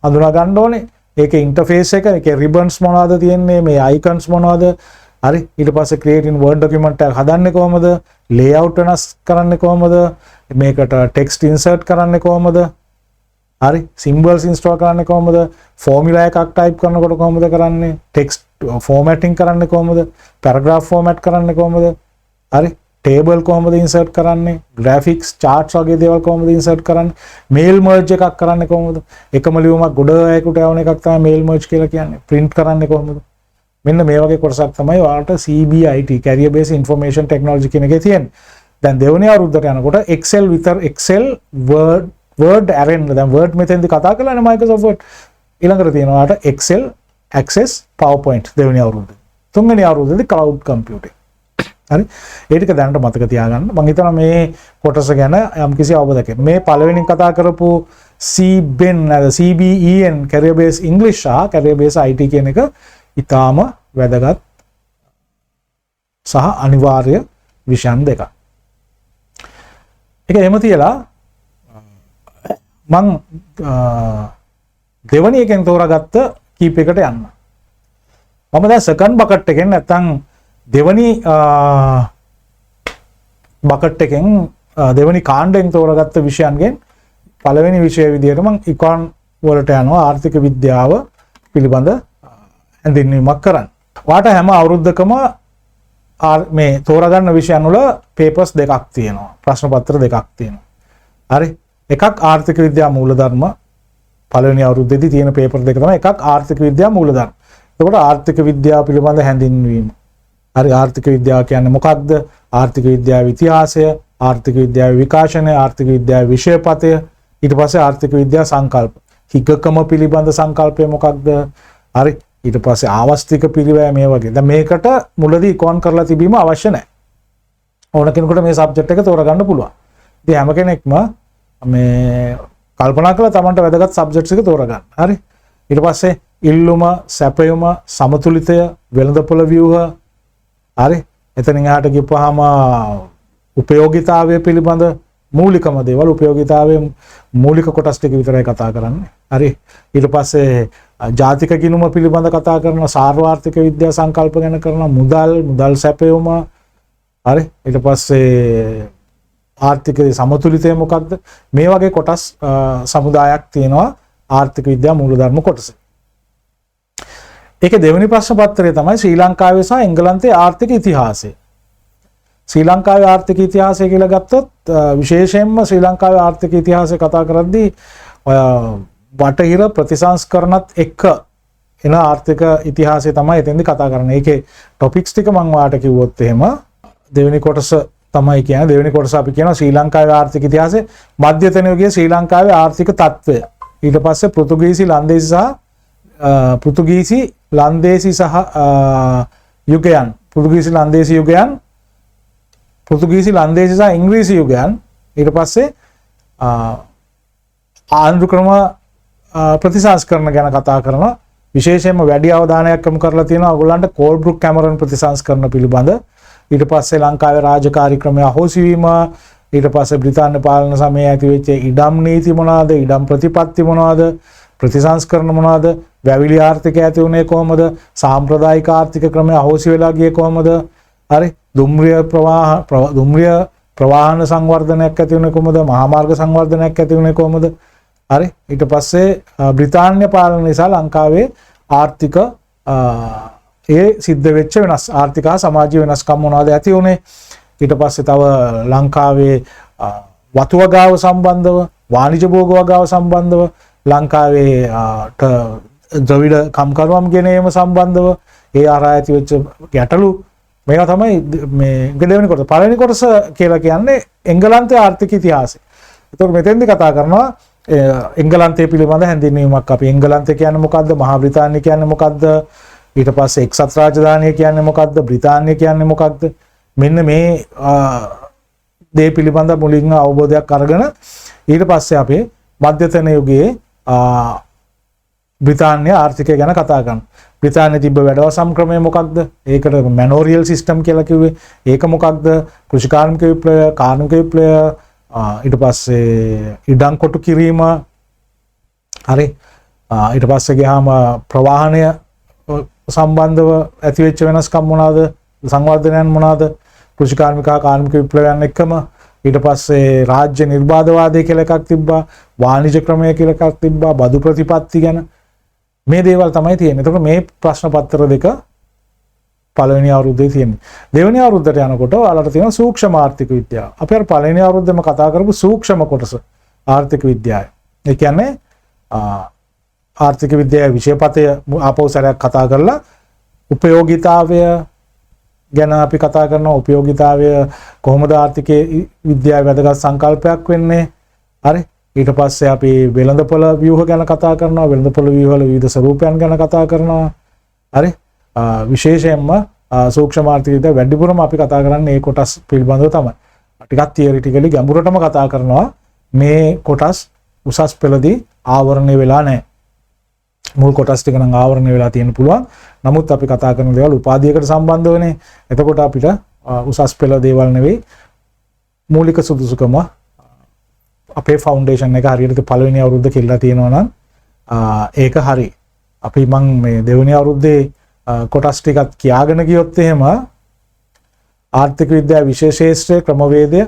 හඳුනා ගන්න ඕනේ. ඒකේ interface එක, ඒකේ ribbons මොනවද තියෙන්නේ? මේ icons මොනවද? හරි. ඊට පස්සේ creating word document එකක් හදන්නේ කොහොමද? layout වෙනස් කරන්නේ කොහොමද? මේකට text insert කරන්නේ කොහොමද? හරි. symbols install කරන්නේ කොහොමද? formula එකක් type කරනකොට කොහොමද කරන්නේ? text formatting කරන්නේ කොහොමද? paragraph format කරන්නේ කොහොමද? හරි. table කොහොමද insert කරන්නේ? graphics, charts වගේ දේවල් කොහොමද insert කරන්නේ? mail merge එකක් කරන්නේ කොහොමද? එකම ලියුමක් ගොඩ අයකට යවන එකක් තමයි mail merge කියලා කියන්නේ. print කරන්නේ කොහොමද? මෙන්න මේ වගේ කොටසක් තමයි ඔයාලට CBIT career based information technology කියන එකේ තියෙන්නේ. දැන් දෙවෙනි අවුරුද්දට යනකොට Excel Word array දැන් Word මෙතෙන්දී කතා කරලානේ Microsoft Word. ඊළඟට තියෙනවා ඔයාලට Excel, Access, PowerPoint දෙවෙනි අවුරුද්දේ. තුන්වෙනි අවුරුද්දේදී cloud computing. හරි. ඒ ටික දැනට මතක තියාගන්න. මම හිතනවා මේ කොටස ගැන යම්කිසි අවබෝධයක්. මේ පළවෙනි කතා කරපු CBEN CBEN career based English සහ career based IT කියන එක ඊටාම වැදගත් සහ අනිවාර්ය විෂයන් දෙකක්. ඒක එහෙම තියලා මං දෙවනි එකෙන් තෝරාගත්ත කීප එකට යන්න. මම දැන් සෙකන්ඩ් බකට් එකෙන් නැත්තම් දෙවනි බකට් එකෙන් දෙවනි කාණ්ඩයෙන් තෝරාගත්ත විෂයන්ගෙන් පළවෙනි විෂය විදියට මම ඉකොන් වලට යනවා ආර්ථික විද්‍යාව පිළිබඳ හැඳින්වීමක් කරන්න. වාට හැම අවුරුද්දකම මේ තෝරාගන්න විෂයන් වල පේපර්ස් දෙකක් තියෙනවා. ප්‍රශ්න පත්‍ර දෙකක් තියෙනවා. හරි. එකක් ආර්ථික විද්‍යා මූලධර්ම පළවෙනි අවුරුද්දේදී තියෙන පේපර් දෙක තමයි. එකක් ආර්ථික විද්‍යා මූලධර්ම. එතකොට ආර්ථික විද්‍යාව පිළිබඳ හැඳින්වීම. හරි ආර්ථික විද්‍යාව කියන්නේ මොකක්ද? ආර්ථික විද්‍යාවේ ඉතිහාසය, ආර්ථික විද්‍යාවේ විකාශනය, ආර්ථික විද්‍යාවේ විෂයපතය, ඊට පස්සේ ආර්ථික විද්‍යා සංකල්ප. හිගකම පිළිබඳ සංකල්පය මොකක්ද? හරි ඊට පස්සේ ආවස්තික පිළිවැය මේ වගේ. දැන් මේකට මුලදී ඉකොන් කරලා තිබීම අවශ්‍ය නැහැ. ඕන කෙනෙකුට මේ සබ්ජෙක්ට් එක තෝරගන්න පුළුවන්. ඉතින් හැම කෙනෙක්ම මේ කල්පනා කරලා Tamanට වැදගත් සබ්ජෙක්ට්ස් එක තෝරගන්න. හරි. ඊට පස්සේ ඉල්ලුම, සැපයුම, සමතුලිතය, වෙළඳපොළ ව්‍යුහ. හරි. එතනින් එහාට ගිහපුවාම උපයෝගීතාවය පිළිබඳ මූලිකම දේවල් උපයෝගීතාවයේ මූලික කොටස් ටික විතරයි කතා කරන්නේ. හරි. ඊට පස්සේ ජාතික ගිණුම පිළිබඳ කතා කරනවා, සාර්වාර්ථික විද්‍යා සංකල්ප ගැන කරනවා, මුදල් සැපයුම. හරි. ඊට පස්සේ ආර්ථික සමතුලිතය මොකක්ද? මේ වගේ කොටස් සමුදායක් තියෙනවා ආර්ථික විද්‍යා මූලධර්ම කොටස. ඒකේ දෙවෙනි ප්‍රශ්න පත්‍රය තමයි ශ්‍රී ලංකාවේ සහ එංගලන්තයේ ආර්ථික ඉතිහාසය. ශ්‍රී ලංකාවේ ආර්ථික ඉතිහාසය කියලා ගත්තොත් විශේෂයෙන්ම ශ්‍රී ලංකාවේ ආර්ථික ඉතිහාසය කතා කරද්දී බටහිර ප්‍රතිසංස්කරණත් එක්ක එන ආර්ථික ඉතිහාසය තමයි එතෙන්දී කතා කරන්නේ. ඒකේ ටොපික්ස් ටික මම ඔයාලට කිව්වොත් එහෙම දෙවෙනි කොටස තමයි කියන්නේ. දෙවෙනි කොටස අපි කියනවා ශ්‍රී ලංකාවේ ආර්ථික ඉතිහාසය, මධ්‍යතන යුගයේ ශ්‍රී ලංකාවේ ආර්ථික තත්ත්වය. ඊට පස්සේ පෘතුගීසි ලන්දේසි සහ යුගයන්, පෘතුගීසි ලන්දේසි සහ ඉංග්‍රීසි යුගයන්. ඊට පස්සේ ආණ්ඩු ක්‍රම ප්‍රතිසංස්කරණ ගැන කතා කරනවා. විශේෂයෙන්ම වැඩි අවධානයක් යොමු කරලා තියෙනවා ඔයගොල්ලන්ට කෝල්බ්‍රුක් කැමරන් ප්‍රතිසංස්කරණ පිළිබඳ. ඊට පස්සේ ලංකාවේ රාජකාරී ක්‍රමය අහෝසි වීම, ඊට පස්සේ බ්‍රිතාන්‍ය පාලන සමයේ ඇති වෙච්ච ඉඩම් නීති මොනවාද, ඉඩම් ප්‍රතිපත්ති මොනවාද, ප්‍රතිසංස්කරණ මොනවාද, වැවිලි ආර්ථිකය ඇති වුණේ කොහොමද, සාම්ප්‍රදායික ආර්ථික ක්‍රමය අහෝසි වෙලා ගියේ කොහොමද, හරි දුම්රිය ප්‍රවාහන සංවර්ධනයක් ඇති වුණේ කොහොමද, මහා මාර්ග සංවර්ධනයක් ඇති වුණේ කොහොමද, හරි ඊට පස්සේ බ්‍රිතාන්‍ය පාලන නිසා ලංකාවේ ආර්ථික ඒ සිද්ධ වෙච්ච වෙනස් ආර්ථික හා සමාජීය වෙනස්කම් මොනවාද ඇති වුණේ. ඊට පස්සේ තව ලංකාවේ වතු වගාව සම්බන්ධව, වාණිජ භෝග වගාව සම්බන්ධව, ලංකාවේ ද්‍රවිඩ කම්කරුවම් ගෙනීම සම්බන්ධව ඒ අරා ඇති වෙච්ච ගැටලු මේවා තමයි මේ දෙවෙනි කොටස. පළවෙනි කොටස කියලා කියන්නේ එංගලන්තයේ ආර්ථික ඉතිහාසය. ඒතකොට මෙතෙන්දි කතා කරනවා එංගලන්තය පිළිබඳ හැඳින්වීමක්. අපි එංගලන්තය කියන්නේ මොකද්ද, මහා බ්‍රිතාන්‍ය කියන්නේ මොකද්ද, ඊට පස්සේ එක්සත් රාජධානිය කියන්නේ මොකද්ද, බ්‍රිතාන්‍ය කියන්නේ මොකක්ද, මෙන්න මේ දේ පිළිබඳ මුලින්ම අවබෝධයක් අරගෙන ඊට පස්සේ අපි මධ්‍යතන යුගයේ බ්‍රිතාන්‍ය ආර්ථිකය ගැන කතා කරනවා. බ්‍රිතාන්‍යයේ තිබ්බ වැඩවසම් ක්‍රමය මොකක්ද? ඒකට මැනෝරියල් සිස්ටම් කියලා කිව්වේ. ඒක මොකක්ද? කෘෂිකාර්මික විප්ලවය, කාර්මික විප්ලවය, ඊට පස්සේ ඉඩම් කොටු කිරීම. හරි. ඊට පස්සේ ගියාම ප්‍රවාහනය සම්බන්ධව ඇතිවෙච්ච වෙනස්කම් මොනවාද, සංවර්ධනයන් මොනවාද, කෘෂිකාර්මික කාර්මික විප්ලවයන් එක්කම. ඊට පස්සේ රාජ්‍ය නිර්බාධවාදය කියලා එකක් තිබ්බා, වාණිජ ක්‍රමය කියලා එකක් තිබ්බා, බදු ප්‍රතිපත්ති ගැන. මේ දේවල් තමයි තියෙන්නේ. එතකොට මේ ප්‍රශ්න පත්‍ර දෙක පළවෙනි අවුරුද්දේ තියෙන්නේ. දෙවෙනි අවුරුද්දට යනකොට ඔයාලට තියෙන සූක්ෂම ආර්ථික විද්‍යාව. අපි අර පළවෙනි අවුරුද්දේම කතා කරපු සූක්ෂම කොටස ආර්ථික විද්‍යාවයි. ඒ කියන්නේ ආර්ථික විද්‍යාවේ විෂයපතය ආපහු සැරයක් කතා කරලා උපයෝගීතාවය ගැන අපි කතා කරනවා. උපයෝගීතාවය කොහොමද ආර්ථිකයේ විද්‍යාවේ වැදගත් සංකල්පයක් වෙන්නේ. හරි. ඊට පස්සේ අපි වෙළඳපොළ ව්‍යුහ ගැන කතා කරනවා. වෙළඳපොළ ව්‍යුහවල විවිධ ස්වරූපයන් ගැන කතා කරනවා. හරි. විශේෂයෙන්ම සූක්ෂම ආර්ථික විද්‍යාව වැඩිපුරම අපි කතා කරන්නේ මේ කොටස් පිළිබඳව තමයි. ටිකක් තියරිටිකලි ගැඹුරටම කතා කරනවා මේ කොටස් උසස් පෙළදී ආවරණය වෙලා නැහැ. මුල් කොටස් ටික නම් ආවරණය වෙලා තියෙන්න පුළුවන්. නමුත් අපි කතා කරන දේවල් උපාධියකට සම්බන්ධවනේ. එතකොට අපිට උසස් පෙළ දේවල් නෙවෙයි මූලික සුදුසුකම අපේ ෆවුන්ඩේෂන් එක හරියට පළවෙනි අවුරුද්ද කියලා තියෙනවා නම් ඒක හරි. අපි මං මේ දෙවෙනි අවුරුද්දේ කොටස් ටිකක් කියාගෙන ගියොත් එහෙම ආර්ථික විද්‍යාව විශේෂ ශාස්ත්‍රයේ ක්‍රමවේදය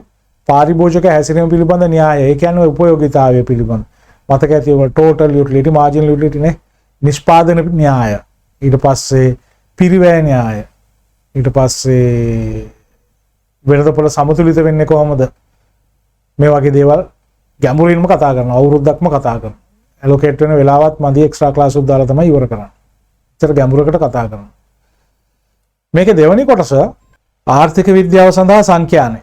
පාරිභෝජක හැසිරීම පිළිබඳ න්‍යාය. ඒ කියන්නේ උපයෝගීතාවය පිළිබඳ. මතක ඇති ඔය total utility marginal utility නේ. නිෂ්පාදන න්‍යාය. ඊට පස්සේ පිරිවැය න්‍යාය. ඊට පස්සේ වෙළඳපොළ සමතුලිත වෙන්නේ කොහොමද? මේ වගේ දේවල් ගැඹුරින්ම කතා කරනවා. අවුරුද්දක්ම කතා කරනවා. allocate වෙන වෙලාවත් මදි එක්ස්ට්‍රා ක්ලාස් උත් දාලා තමයි ඉවර කරන්නේ. ඒතර ගැඹුරකට කතා කරනවා. මේකේ දෙවෙනි කොටස ආර්ථික විද්‍යාව සඳහා සංඛ්‍යානය.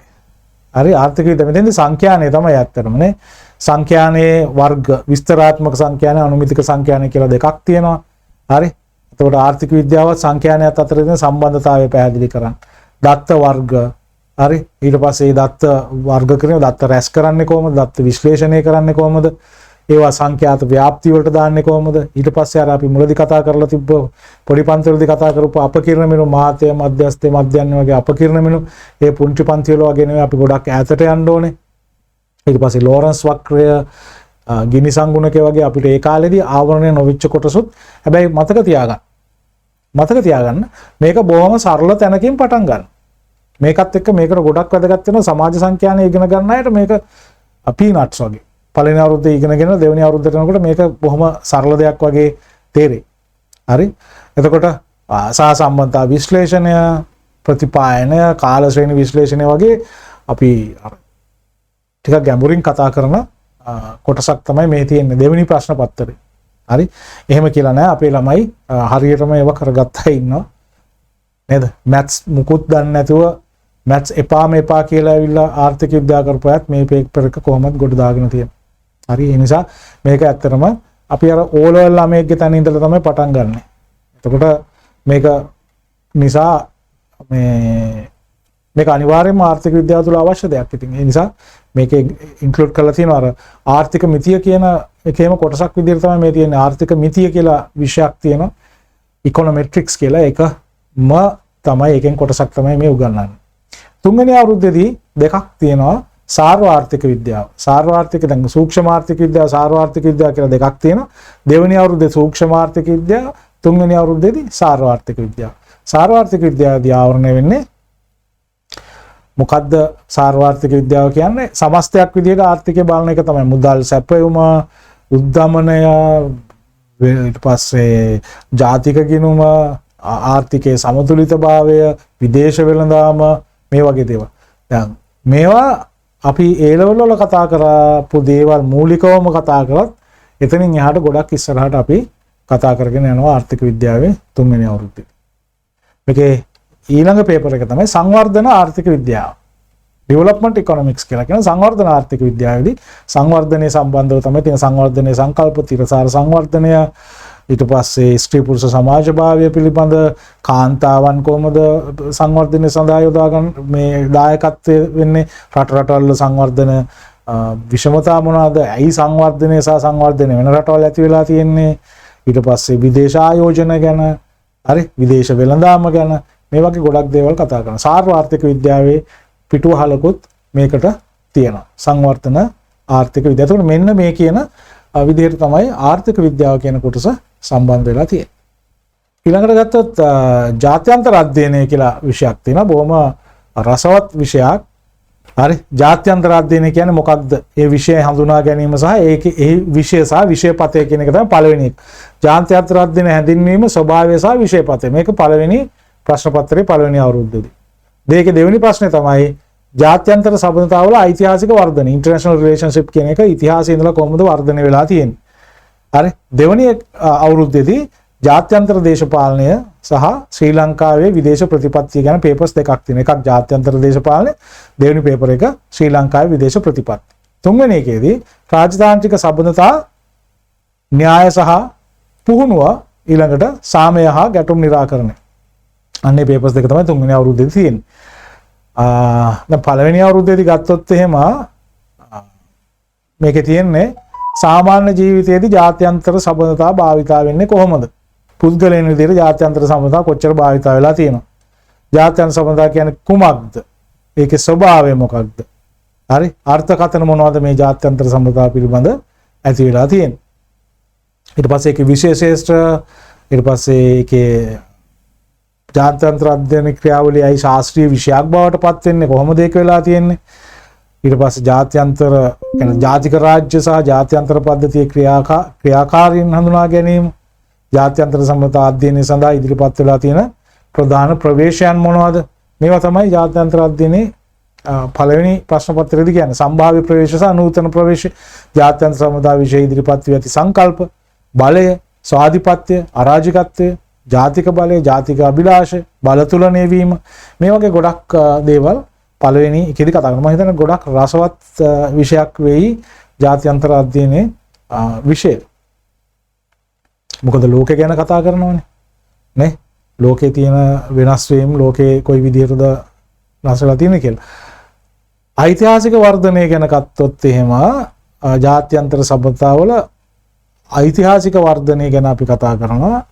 හරි ආර්ථික විද්‍යාව මෙතෙන්දී සංඛ්‍යානය තමයි ඇත්තටම නේ. සංඛ්‍යානයේ වර්ග විස්තරාත්මක සංඛ්‍යානය අනුමිතික සංඛ්‍යානය කියලා දෙකක් තියෙනවා. හරි. එතකොට ආර්ථික විද්‍යාවත් සංඛ්‍යානයත් අතර තියෙන සම්බන්ධතාවය පැහැදිලි කරන්න. දත්ත වර්ග හරි ඊට පස්සේ දත්ත වර්ග කරන දත්ත රැස් කරන්නේ කොහොමද? දත්ත විශ්ලේෂණය කරන්නේ කොහොමද? ඒවා සංඛ්‍යාත ව්‍යාප්තිය වලට දාන්නේ කොහොමද? ඊට පස්සේ අර අපි මුලදී කතා කරලා තිබ්බ පොඩි පන්තිවලදී කතා කරපු අපකිරණ මෙනු මාත්‍ය මධ්‍යස්ථ මධ්‍යන්නේ වගේ අපකිරණ මෙනු ඒ පුංචි පන්ති වල වගේ නෙවෙයි අපි ගොඩක් ඈතට යන්න ඕනේ. ඊට පස්සේ ලෝරන්ස් වක්‍රය ගිනි සංගුණකේ වගේ අපිට ඒ කාලේදී ආවරණය නොවිච්ච කොටසුත් හැබැයි මතක තියාගන්න මේක බොහොම සරල තැනකින් පටන් ගන්න. මේකත් එක්ක මේකට ගොඩක් වැදගත් වෙන සමාජ සංඛ්‍යානය ඉගෙන ගන්න අයට මේක පීනට්ස් වගේ. පළවෙනි අවුරුද්දේ ඉගෙනගෙන දෙවෙනි අවුරුද්දට යනකොට මේක බොහොම සරල දෙයක් වගේ තේරෙයි. හරි? එතකොට සහසම්බන්ධතා විශ්ලේෂණය, ප්‍රතිපායනය, කාල ශ්‍රේණි විශ්ලේෂණය වගේ අපි ටිකක් ගැඹුරින් කතා කරන කොටසක් තමයි මේ තියෙන්නේ දෙවෙනි ප්‍රශ්න පත්‍රේ. හරි? එහෙම කියලා නෑ අපේ ළමයි හරියටම ඒව කරගත්තා ඉන්නවා. නේද? මැත්ස් මුකුත් දන්නේ නැතුව මැත්ස් එපා කියලා ඇවිල්ලා ආර්ථික විද්‍යාව කරපුවාත් මේ පේපර් එක කොහොමද ගොඩ දාගෙන තියෙන්නේ. හරි ඒ නිසා මේක ඇත්තටම අපි අර O level ළමයෙක්ගේ තැන ඉඳලා තමයි පටන් ගන්නෙ. එතකොට මේක නිසා මේක අනිවාර්යයෙන්ම ආර්ථික විද්‍යාව තුළ අවශ්‍ය දෙයක්. ඉතින් ඒ නිසා මේකේ ඉන්ක්ලූඩ් කරලා තියෙනවා අර ආර්ථික මිතිය කියන එකේම කොටසක් විදිහට තමයි මේ තියෙන්නේ. ආර්ථික මිතිය කියලා විෂයක් තියෙනවා. ඉකොනොමෙට්‍රික්ස් කියලා එකම තමයි එකෙන් කොටසක් තමයි මේ උගන්වන්නේ. තුන්වෙනි අවුරුද්දේදී දෙකක් තියෙනවා. සාර්වාර්ථික විද්‍යාව. සාර්වාර්ථික දැන් සූක්ෂම ආර්ථික විද්‍යාව, සාර්වාර්ථික විද්‍යාව කියලා දෙකක් තියෙනවා. දෙවෙනි අවුරුද්දේ සූක්ෂම ආර්ථික විද්‍යාව, තුන්වෙනි අවුරුද්දේදී සාර්වාර්ථික විද්‍යාව. සාර්වාර්ථික විද්‍යාවදී ආවරණය වෙන්නේ මොකද්ද? සාර්වාර්ථික විද්‍යාව කියන්නේ සමස්තයක් විදිහට ආර්ථිකය බලන එක තමයි. මුදල් සැපයුම, උද්දමනය, ඊට පස්සේ ජාතික ගිණුම, ආර්ථිකයේ සමතුලිතභාවය, විදේශ වෙළඳාම මේ වගේ දේවල්. දැන් මේවා අපි ඒ ලෙවල් වල කතා කරපු දේවල් මූලිකවම කතා කරත් එතනින් එහාට ගොඩක් ඉස්සරහට අපි කතා කරගෙන යනවා ආර්ථික විද්‍යාවේ තුන්වෙනි අවුරුද්දේ. මේකේ ඊළඟ පේපර් එක තමයි සංවර්ධන ආර්ථික විද්‍යාව. ඩෙවලොප්මන්ට් ඉකොනොමික්ස් කියලා කියන සංවර්ධන ආර්ථික විද්‍යාවේදී සංවර්ධනයේ සම්බන්ධව තමයි තියෙන සංවර්ධනයේ සංකල්ප, තිරසාර සංවර්ධනය, ඊට පස්සේ ස්ත්‍රී පුරුෂ සමාජභාවය පිළිබඳ කාන්තාවන් කොහොමද සංවර්ධනය සඳහා යොදාගන්න මේ දායකත්වය වෙන්නේ, රටවල් සංවර්ධන විෂමතා මොනවාද, ඇයි සංවර්ධනය සහ සංවර්ධනය වෙන රටවල් ඇති වෙලා තියෙන්නේ, ඊට පස්සේ විදේශ ආයෝජන ගැන, හරි විදේශ වෙළඳාම ගැන මේ වගේ ගොඩක් දේවල් කතා කරනවා. සාර්වාර්ථික විද්‍යාවේ පිටුවහලකුත් මේකට තියෙනවා. සංවර්ධන ආර්ථික විද්‍යාව. එතකොට මෙන්න මේ කියන විදිහට තමයි ආර්ථික විද්‍යාව කියන කොටස සම්බන්ධ වෙලා තියෙන්නේ. ඊළඟට ගත්තොත් ජාත්‍යන්තර අධ්‍යයනය කියලා විෂයක් තියෙනවා. බොහොම රසවත් විෂයක්. හරි. ජාත්‍යන්තර අධ්‍යයනය කියන්නේ මොකක්ද? ඒ විෂය හඳුනා ගැනීම සහ ඒකේ ඒ විෂය සහ විෂයපතය කියන එක තමයි පළවෙනි එක. ජාත්‍යන්තර අධ්‍යයන හැඳින්වීම, ස්වභාවය සහ විෂයපතය. මේක පළවෙනි ප්‍රශ්න පත්‍රයේ පළවෙනි අවුරුද්දේදී. දෙකේ දෙවෙනි ප්‍රශ්නේ තමයි ජාත්‍යන්තර සම්බන්ධතාවල ඓතිහාසික වර්ධනය, ඉන්ටර්නැෂනල් රිලේෂන්ෂිප් කියන එක ඉතිහාසයේ ඉඳලා කොහොමද වර්ධනය වෙලා තියෙන්නේ. හරි. දෙවෙනි අවුරුද්දේදී ජාත්‍යන්තර දේශපාලනය සහ ශ්‍රී ලංකාවේ විදේශ ප්‍රතිපත්තිය ගැන පේපර්ස් දෙකක් තියෙනවා. එකක් ජාත්‍යන්තර දේශපාලනය, දෙවෙනි පේපර් එක ශ්‍රී ලංකාවේ විදේශ ප්‍රතිපත්ති. තුන්වෙනි එකේදී රාජතාන්ත්‍රික සම්බන්ධතා, න්‍යාය සහ පුහුණුව, ඊළඟට සාමය හා ගැටුම් නිරාකරණය. අන්නේ පේපර්ස් දෙක තමයි තුන්වෙනි අවුරුද්දේදී තියෙන්නේ. දැන් පළවෙනි අවුරුද්දේදී ගත්තොත් එහෙම මේකේ තියෙන්නේ සාමාන්‍ය ජීවිතයේදී ජාත්‍යන්තර සබඳතා භාවිතා වෙන්නේ කොහොමද? පුද්ගලයන් විදිහට ජාත්‍යන්තර සබඳතා කොච්චර භාවිතා වෙලා තියෙනවා? ජාත්‍යන්තර සබඳතා කියන්නේ කුමක්ද? ඒකේ ස්වභාවය මොකක්ද? හරි අර්ථකථන මොනවද මේ ජාත්‍යන්තර සබඳතා පිළිබඳ ඇති වෙලා තියෙන්නේ? ඊට පස්සේ ඒකේ විශේෂේෂ්ඨ ඊට පස්සේ ඒකේ ජාත්‍යන්තර අධ්‍යයන ක්‍රියාවලියයි ශාස්ත්‍රීය විෂයක් බවට පත් වෙන්නේ කොහොමද ඒක වෙලා තියෙන්නේ? ඊට පස්සේ ජාත්‍යන්තර කියන්නේ ජාතික රාජ්‍ය සහ ජාත්‍යන්තර පද්ධතියේ ක්‍රියාකාරීන් හඳුනා ගැනීම, ජාත්‍යන්තර සම්මතා අධ්‍යයනය සඳහා ඉදිරිපත් වෙලා තියෙන ප්‍රධාන ප්‍රවේශයන් මොනවද? මේවා තමයි ජාත්‍යන්තර අධ්‍යයනයේ පළවෙනි ප්‍රශ්න පත්‍රයේදී කියන්නේ සම්භාව්‍ය ප්‍රවේශ සහ නූතන ප්‍රවේශ, ජාත්‍යන්තර සම්මතා විෂය ඉදිරිපත් වී ඇති සංකල්ප, බලය, ස්වාධිපත්‍ය, අරාජිකත්වය, ජාතික බලය, ජාතික අභිලාෂ, බල තුලණය වීම, මේ වගේ ගොඩක් දේවල් පළවෙනි එකේදී කතා කරනවා. මම හිතන්නේ ගොඩක් රසවත් විෂයක් වෙයි ජාත්‍යන්තර අධ්‍යයනයේ විෂය. මොකද ලෝකේ ගැන කතා කරනවානේ නේ, ලෝකේ තියෙන වෙනස් වීම, ලෝකේ කොයි විදිහටද නැසලා තියෙන්නේ කියලා. ඓතිහාසික වර්ධනය ගැන ගත්තොත් එහෙම ජාත්‍යන්තර සබඳතාවල ඓතිහාසික වර්ධනය ගැන අපි කතා කරනවා.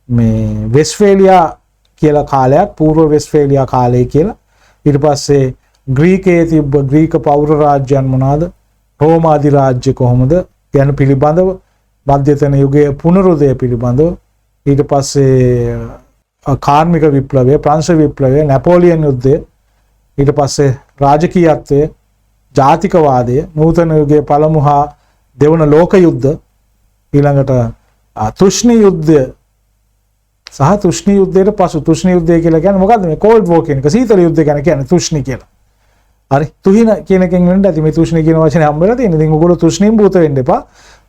මේ වෙස්ට්ෆේලියා කියලා කාලයක්, పూర్ව වෙස්ට්ෆේලියා කාලය කියලා. ඊට පස්සේ ග්‍රීකයේ තිබ්බ ග්‍රීක පෞර රාජ්‍යයන් මොනවාද? රෝම අධිරාජ්‍ය කොහොමද? ගැන පිළිබඳව, මධ්‍යතන යුගයේ පුනරුදය පිළිබඳව, ඊට පස්සේ කාර්මික විප්ලවය, ප්‍රංශ විප්ලවය, නැපෝලියන් යුද්ධය, ඊට පස්සේ රාජකීයත්වය, ජාතිකවාදය, නූතන යුගයේ පළමු හා දෙවන ලෝක යුද්ධ, ඊළඟට තුෂ්ණි යුද්ධය සහ තුෂ්ණි යුද්ධයට පසු. තුෂ්ණි යුද්ධය කියලා කියන්නේ මොකද්ද? මේ කෝල්ඩ් වෝර් කියන එක. සීතල යුද්ධය ගැන කියන්නේ තුෂ්ණි කියලා. හරි. තුහින කියන එකෙන් වෙන්න ඇති මේ තුෂ්ණි කියන වචනේ හම්බෙලා තියෙන. ඉතින් ඔයගොල්ලෝ තුෂ්ණින් භූත වෙන්න එපා.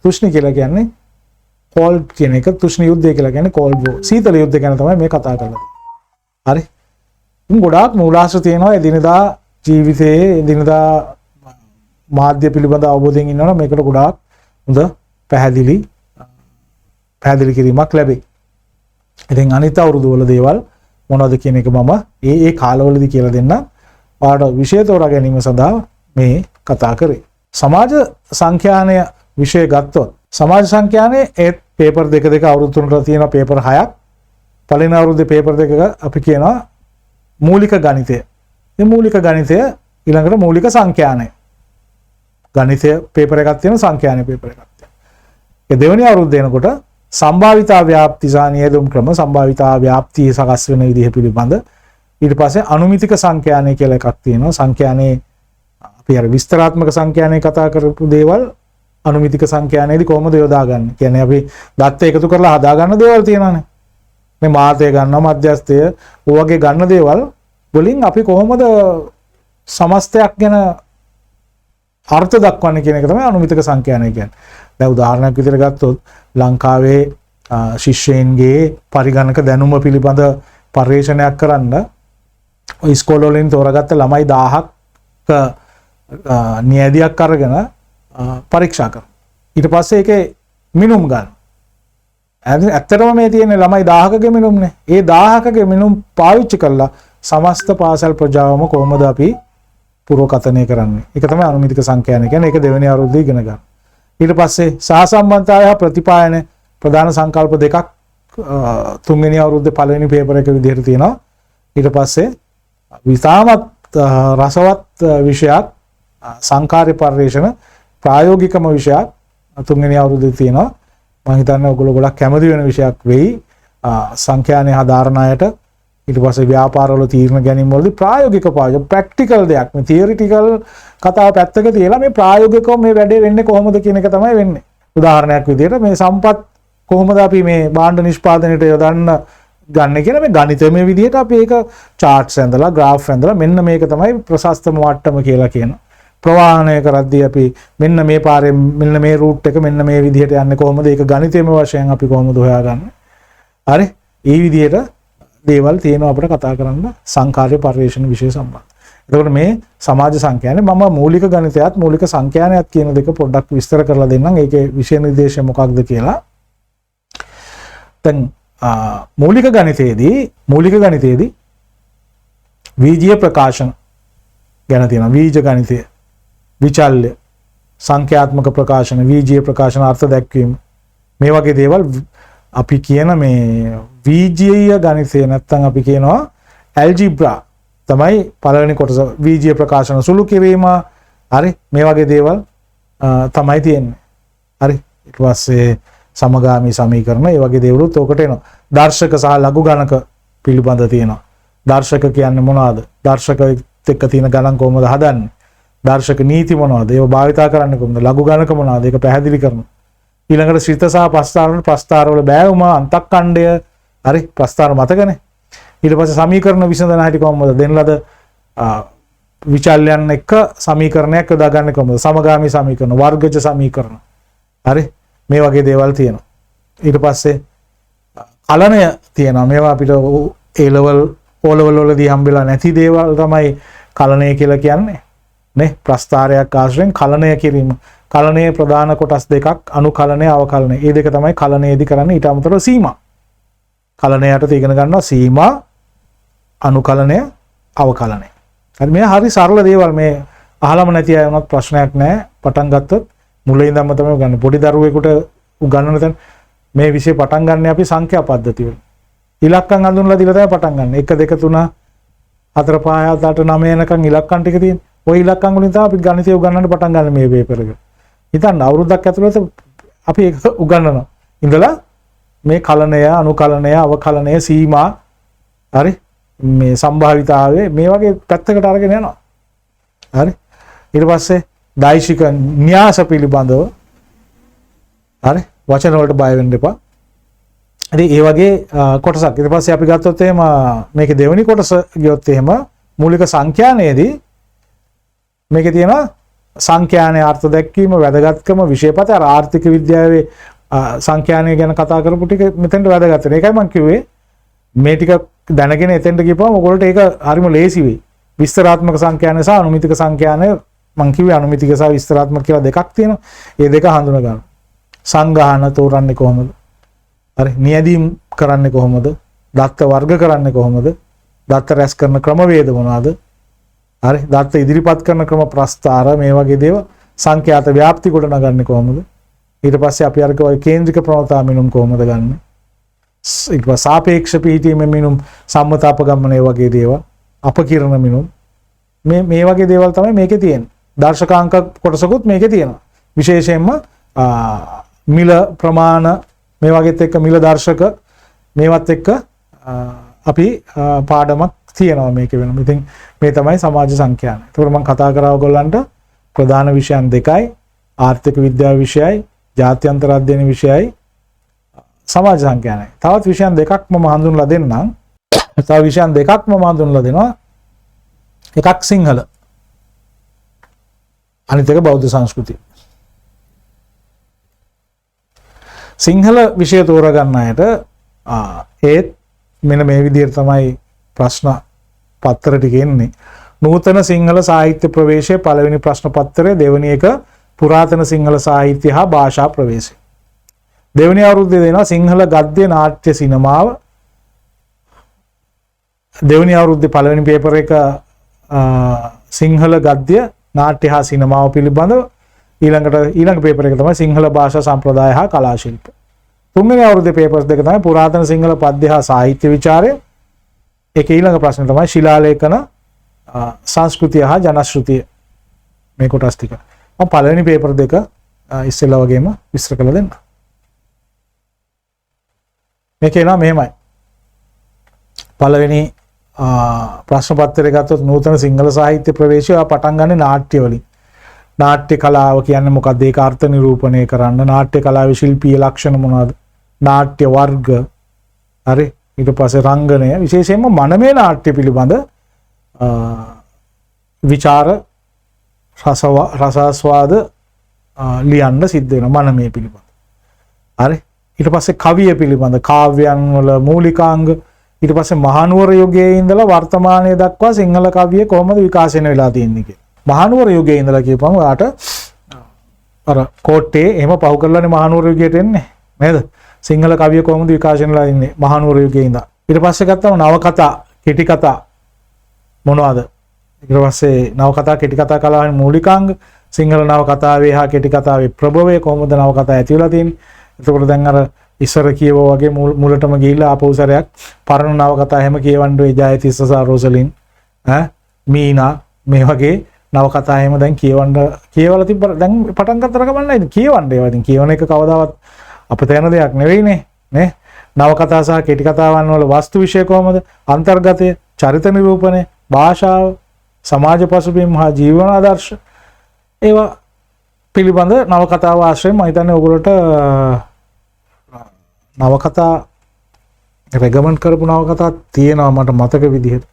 තුෂ්ණි කියලා කියන්නේ කෝල්ඩ් කියන එක. තුෂ්ණි යුද්ධය කියලා කියන්නේ කෝල්ඩ් වෝර්. සීතල යුද්ධය ගැන තමයි මේ කතා කරන්නේ. හරි. ඉතින් ගොඩාක් මූලාශ්‍ර තියෙනවා එදිනදා ජීවිතයේ එදිනදා මාධ්‍ය පිළිබඳ අවබෝධයෙන් ඉන්නවනම් මේකට ගොඩාක් හොඳ පැහැදිලි කිරීමක් ලැබේ. ඉතින් අනිත් අවුරුදු වල දේවල් මොනවද කියන එක මම ඒ කාලවලදී කියලා දෙන්න. ඔයාලට විෂය තෝරා ගැනීම සඳහා මේ කතා කරේ. සමාජ සංඛ්‍යානය විෂය ගත්තොත් සමාජ සංඛ්‍යානයේ ඒ පේපර් දෙක අවුරුදු තුනකට තියෙන පේපර් 6ක්. පළවෙනි අවුරුද්දේ පේපර් දෙක අපි කියනවා මූලික ගණිතය. මේ මූලික ගණිතය ඊළඟට මූලික සංඛ්‍යානය. ගණිතය පේපර් එකක් තියෙනවා, සංඛ්‍යානය පේපර් එකක් තියෙනවා. ඒ දෙවෙනි අවුරුද්ද එනකොට සම්භාවිතා ව්‍යාප්ති සහ නියැදුම් ක්‍රම, සම්භාවිතා ව්‍යාප්තිය සකස් වෙන විදිහ පිළිබඳ. ඊට පස්සේ අනුමිතික සංඛ්‍යානය කියලා එකක් තියෙනවා. සංඛ්‍යානයේ අපි අර විස්තරාත්මක සංඛ්‍යානයේ කතා කරපු දේවල් අනුමිතික සංඛ්‍යානයේදී කොහොමද යොදාගන්නේ? කියන්නේ අපි දත්ත එකතු කරලා හදාගන්න දේවල් තියෙනවානේ. මේ මාතය ගන්නවා, මධ්‍යස්ථය, ඔය වගේ ගන්න දේවල් වලින් අපි කොහොමද සමස්තයක් ගැන අර්ථ දක්වන්නේ කියන එක තමයි අනුමිතික සංඛ්‍යානය කියන්නේ. දැන් උදාහරණයක් විදිහට ගත්තොත් ලංකාවේ ශිෂ්‍යයන්ගේ පරිගණක දැනුම පිළිබඳ පර්යේෂණයක් කරන්න ඔය ඉස්කෝල වලින් තෝරාගත්ත ළමයි 1000ක් නියැදියක් අරගෙන පරීක්ෂා කරනවා. ඊට පස්සේ ඒකේ මිනුම් ගන්න. ඇත්තටම මේ තියෙන ළමයි 1000කගේ මිනුම්නේ. ඒ 1000කගේ මිනුම් පාවිච්චි කරලා සමස්ත පාසල් ප්‍රජාවම කොහොමද අපි පුරෝකථනය කරන්නේ? ඒක තමයි අනුමිතික සංඛ්‍යානය කියන්නේ. ඒක දෙවෙනි අවුරුද්දේ ඉගෙන ගන්න. ඊට පස්සේ සහසම්බන්ධතාවය හා ප්‍රතිපායන ප්‍රධාන සංකල්ප දෙකක් තුන්වෙනි අවුරුද්දේ පළවෙනි පේපර් එක විදිහට තියෙනවා. ඊට පස්සේ විසාමත් රසවත් විෂයක් සංකාර්ය පර්යේෂණ ප්‍රායෝගිකම විෂයක් තුන්වෙනි අවුරුද්දේ තියෙනවා. මම හිතන්නේ ඔයගොල්ලෝ ගොඩක් කැමති වෙන විෂයක් වෙයි. සංඛ්‍යානය හදාරණයට ඊට පස්සේ ව්‍යාපාරවල තීරණ ගැනීම වලදී ප්‍රායෝගික ප්‍රැක්ටිකල් දෙයක්. මේ තියරිටිකල් කතාව පැත්තක තියලා මේ ප්‍රායෝගිකව මේ වැඩේ වෙන්නේ කොහොමද කියන එක තමයි වෙන්නේ. උදාහරණයක් විදිහට මේ සම්පත් කොහොමද අපි මේ භාණ්ඩ නිෂ්පාදනයට යොදන්න ගන්න කියලා මේ ගණිතමය විදිහට අපි ඒක charts ඇඳලා graph ඇඳලා මෙන්න මේක තමයි ප්‍රශස්තම මට්ටම කියලා කියනවා. ප්‍රවාහනය කරද්දී අපි මෙන්න මේ පාරේ මෙන්න මේ route එක මෙන්න මේ විදිහට යන්නේ කොහොමද? ඒක ගණිතමය වශයෙන් අපි කොහොමද හොයාගන්නේ? හරි. මේ විදිහට දේවල් තියෙනවා අපිට කතා කරන්න සංකාර්ය පර්යේෂණ විෂය සම්බන්ධ. එතකොට මේ සමාජ සංඛ්‍යානය මම මූලික ගණිතයත් මූලික සංඛ්‍යානයත් කියන දෙක පොඩ්ඩක් විස්තර කරලා දෙන්නම්. ඒකේ විෂය නිර්දේශය මොකක්ද කියලා. දැන් මූලික ගණිතයේදී වීජීය ප්‍රකාශන ගැන තියෙනවා. වීජ ගණිතය, විචල්්‍ය, සංඛ්‍යාත්මක ප්‍රකාශන, වීජීය ප්‍රකාශන, අර්ථ දැක්වීම මේ වගේ දේවල් අපි කියන මේ වීජීය ගණිතය නැත්නම් අපි කියනවා ඇල්ජිබ්‍රා තමයි පළවෙනි කොටස. වීජීය ප්‍රකාශන සුළු කිරීම හරි මේ වගේ දේවල් තමයි තියෙන්නේ. හරි ඊට පස්සේ සමගාමී සමීකරණ මේ වගේ දේවලුත් ඔකට එනවා. දර්ශක සහ ලඝු ගණක පිළිබඳ තියෙනවා. දර්ශක කියන්නේ මොනවද? දර්ශක එක්ක තියෙන ගණන් කොහොමද හදන්නේ? දර්ශක නීති මොනවද? ඒව භාවිතා කරන්නේ කොහොමද? ලඝු ගණක මොනවද? ඒක පැහැදිලි කරනවා. ඊළඟට ශ්‍රිත සහ ප්‍රස්ථාර වල බෑවුම අන්තක්ඛණ්ඩය හරි ප්‍රස්ථාර මතකනේ. ඊට පස්සේ සමීකරණ විසඳන හැටි කොහොමද? දෙන ලද විචල්යන් එක්ක සමීකරණයක් යොදාගන්නේ කොහොමද? සමගාමී සමීකරණ, වර්ගජ සමීකරණ. හරි මේ වගේ දේවල් තියෙනවා. ඊට පස්සේ කලණය තියෙනවා. මේවා අපිට A level O level වලදී හම්බෙලා නැති දේවල් තමයි කලණය කියලා කියන්නේ. නේ ප්‍රස්ථාරයක් ආශ්‍රයෙන් කලණය කිරීම. කලණයේ ප්‍රධාන කොටස් දෙකක් අනුකලණය අවකලණය. මේ දෙක තමයි කලණයේදී කරන්නේ. ඊට අමතරව සීමා. කලණයට ඉගෙන ගන්නවා සීමා, අනුකලණය, අවකලණය. හරි මේ හරි සරල දේවල් මේ අහලම නැති අය වුණත් ප්‍රශ්නයක් නැහැ. පටන් ගත්තොත් මුලින් ඉඳන්ම තමයි ගන්න. පොඩි දරුවෙකුට උගන්වන තැන මේ විෂය පටන් ගන්න අපි සංඛ්‍යා පද්ධතිය වල. ඉලක්කම් හඳුන්වලා දීලා තමයි පටන් ගන්න. 1 2 3 4 5 6 8 9 යනකම් ඉලක්කම් ටික තියෙන. ওই ඉලක්කම් වලින් තමයි අපි ගණිතය උගන්වන්න පටන් ගන්න මේ පේපර් එක. හිතන්න අවුරුද්දක් ඇතුළත අපි ඒක උගන්වනවා. ඉඳලා මේ කලණය, අනුකලණය, අවකලණය, සීමා හරි මේ සම්භාවිතාවයේ මේ වගේ පැත්තකට අරගෙන යනවා. හරි ඊට පස්සේ දෛශික න්‍යාස පිළිබඳව හරි වචන වලට බය වෙන්න එපා. ඉතින් ඒ වගේ කොටසක්. ඊට පස්සේ අපි ගත්තොත් එහෙම මේකේ දෙවෙනි කොටස ගියොත් එහෙම මූලික සංඛ්‍යානයේදී මේකේ තියෙනවා සංඛ්‍යානයේ අර්ථ දැක්වීම, වැදගත්කම, විෂයපත අර ආර්ථික විද්‍යාවේ සංඛ්‍යානය ගැන කතා කරපු ටික මෙතෙන්ට වැදගත් වෙන. ඒකයි මම කිව්වේ මේ ටික දැනගෙන එතෙන්ට ගිහපුවම ඔයගොල්ලෝට ඒක හරිම ලේසි වෙයි. විස්තරාත්මක සංඛ්‍යානය සහ අනුමිතික සංඛ්‍යානය මම කිව්වේ අනුමිතික සහ විස්තරාත්මක කියලා දෙකක් තියෙනවා. මේ දෙක හඳුනා ගන්න. සංගාහන තෝරන්නේ කොහොමද? හරි නියැදීම් කරන්නේ කොහොමද? දත්ත වර්ග කරන්නේ කොහොමද? දත්ත රැස් කරන ක්‍රමවේද මොනවාද? හරි දත්ත ඉදිරිපත් කරන ක්‍රම ප්‍රස්ථාර මේ වගේ දේවල්. සංඛ්‍යාත ව්‍යාප්ති කොට නගන්නේ කොහොමද? ඊට පස්සේ අපි අරක ඔය කේන්ද්‍රික ප්‍රවණතා මිනුම් කොහොමද ගන්න? ඊට පස්සේ සාපේක්ෂ පිහිටීම මිනුම්, සම්මතාපගමනය වගේ දේවල්, අපකිරණ මිනුම් මේ වගේ දේවල් තමයි මේකේ තියෙන්නේ. දර්ශකාංක කොටසකුත් මේකේ තියෙනවා. විශේෂයෙන්ම මිල ප්‍රමාණ මේ වගේත් එක්ක මිල දර්ශක මේවත් එක්ක අපි පාඩමක් තියෙනවා මේකේ වෙනම. ඉතින් මේ තමයි සමාජ සංඛ්‍යාන. ඒකට මම කතා කරා ඔයගොල්ලන්ට ප්‍රධාන විෂයන් දෙකයි. ආර්ථික විද්‍යාව විෂයයි, ජාත්‍යන්තර අධ්‍යයන විෂයයි, සමාජ සංඛ්‍යානයි. තවත් විෂයන් දෙකක් මම හඳුන්වලා දෙන්නම්. තව විෂයන් දෙකක් මම හඳුන්වලා දෙනවා. එකක් සිංහල. අනිත් එක බෞද්ධ සංස්කෘතිය. සිංහල විෂය තෝරගන්න අයට ඒත් මෙන්න මේ විදිහට තමයි ප්‍රශ්න පත්‍ර ටික එන්නේ. නූතන සිංහල සාහිත්‍ය ප්‍රවේශයේ පළවෙනි ප්‍රශ්න පත්‍රය, දෙවෙනි එක පුරාතන සිංහල සාහිත්‍ය හා භාෂා ප්‍රවේශය. දෙවෙනි අවුරුද්දේ දෙනවා සිංහල ගද්‍ය නාට්‍ය සිනමාව. දෙවෙනි අවුරුද්දේ පළවෙනි පේපර් එක සිංහල ගද්‍ය නාට්‍ය හා සිනමාව පිළිබඳව. ඊළඟ පේපර් එක තමයි සිංහල භාෂා සම්ප්‍රදාය හා කලා ශිල්ප. තුන්වෙනි අවුරුද්දේ පේපර්ස් දෙක තමයි පුරාතන සිංහල පද්‍ය හා සාහිත්‍ය විචාරය. ඒකේ ඊළඟ ප්‍රශ්න තමයි ශිලාලේඛන, සංස්කෘතිය හා ජනශ්‍රුතිය. මේ කොටස් ටික. මම පළවෙනි පේපර් දෙක ඉස්සෙල්ලා වගේම විස්තර කරලා දෙන්න. මේකේ නම මෙහෙමයි. පළවෙනි ප්‍රශ්න පත්‍රය ගත්තොත් නූතන සිංහල සාහිත්‍ය ප්‍රවේශය පටන් ගන්න නාට්‍ය වලින්. නාට්‍ය කලාව කියන්නේ මොකක්ද? ඒක අර්ථ නිරූපණය කරන්න. නාට්‍ය කලාවේ ශිල්පීය ලක්ෂණ මොනවද? නාට්‍ය වර්ග. හරි. ඊට පස්සේ රංගනය, විශේෂයෙන්ම මනමේ නාට්‍ය පිළිබඳ විචාර රසාස්වාද ලියන්න සිද්ධ වෙනවා මනමේ පිළිබඳ. හරි. ඊට පස්සේ කවිය පිළිබඳ කාව්‍යයන් වල මූලිකාංග. ඊට පස්සේ මහනුවර යුගයේ ඉඳලා වර්තමානයේ දක්වා සිංහල කවිය කොහොමද විකාශනය වෙලා තියෙන්නේ කියලා. මහනුවර යුගයේ ඉඳලා කියපුවම ඔයාට අර කෝට්ටේ එහෙම පහු කරලානේ මහනුවර යුගයට එන්නේ නේද? සිංහල කවිය කොහොමද විකාශනය වෙලා ඉන්නේ මහනුවර යුගයේ ඉඳලා. ඊට පස්සේ ගත්තම නවකතා, කෙටි කතා මොනවද? ඊට පස්සේ නවකතා, කෙටි කතා කලාවේ මූලිකාංග, සිංහල නව කතාවේ හා කෙටි කතාවේ ප්‍රභවය කොහොමද නව කතා ඇති වෙලා තියෙන්නේ. එතකොට දැන් අර ඉස්සර කියවෝ වගේ මුලටම ගිහිල්ලා ආපහු සැරයක් පරණ නව කතා හැම කියවන්න ඔය ජයතිස්ස සහ රෝසලින් මීනා මේ වගේ නව කතා හැම දැන් කියවලා තිබ්බ දැන් පටන් ගන්නතර කමන්නයි කියවන්න ඒවා. ඉතින් කියවන එක කවදාවත් අපිට යන දෙයක් නෙවෙයිනේ නේ. නව කතා සහ කෙටි කතාවන් වල වස්තු විෂය කොහොමද? අන්තර්ගතය, චරිත නිරූපණය, භාෂාව, සමාජ පසුබිම් හා ජීවන ආදර්ශ ඒවා පිළිබඳ නවකතාව ආශ්‍රයෙන් මම හිතන්නේ ඔයගොල්ලෝට නවකතා රෙකමන්ඩ් කරපු නවකතා තියෙනවා මට මතක විදිහට.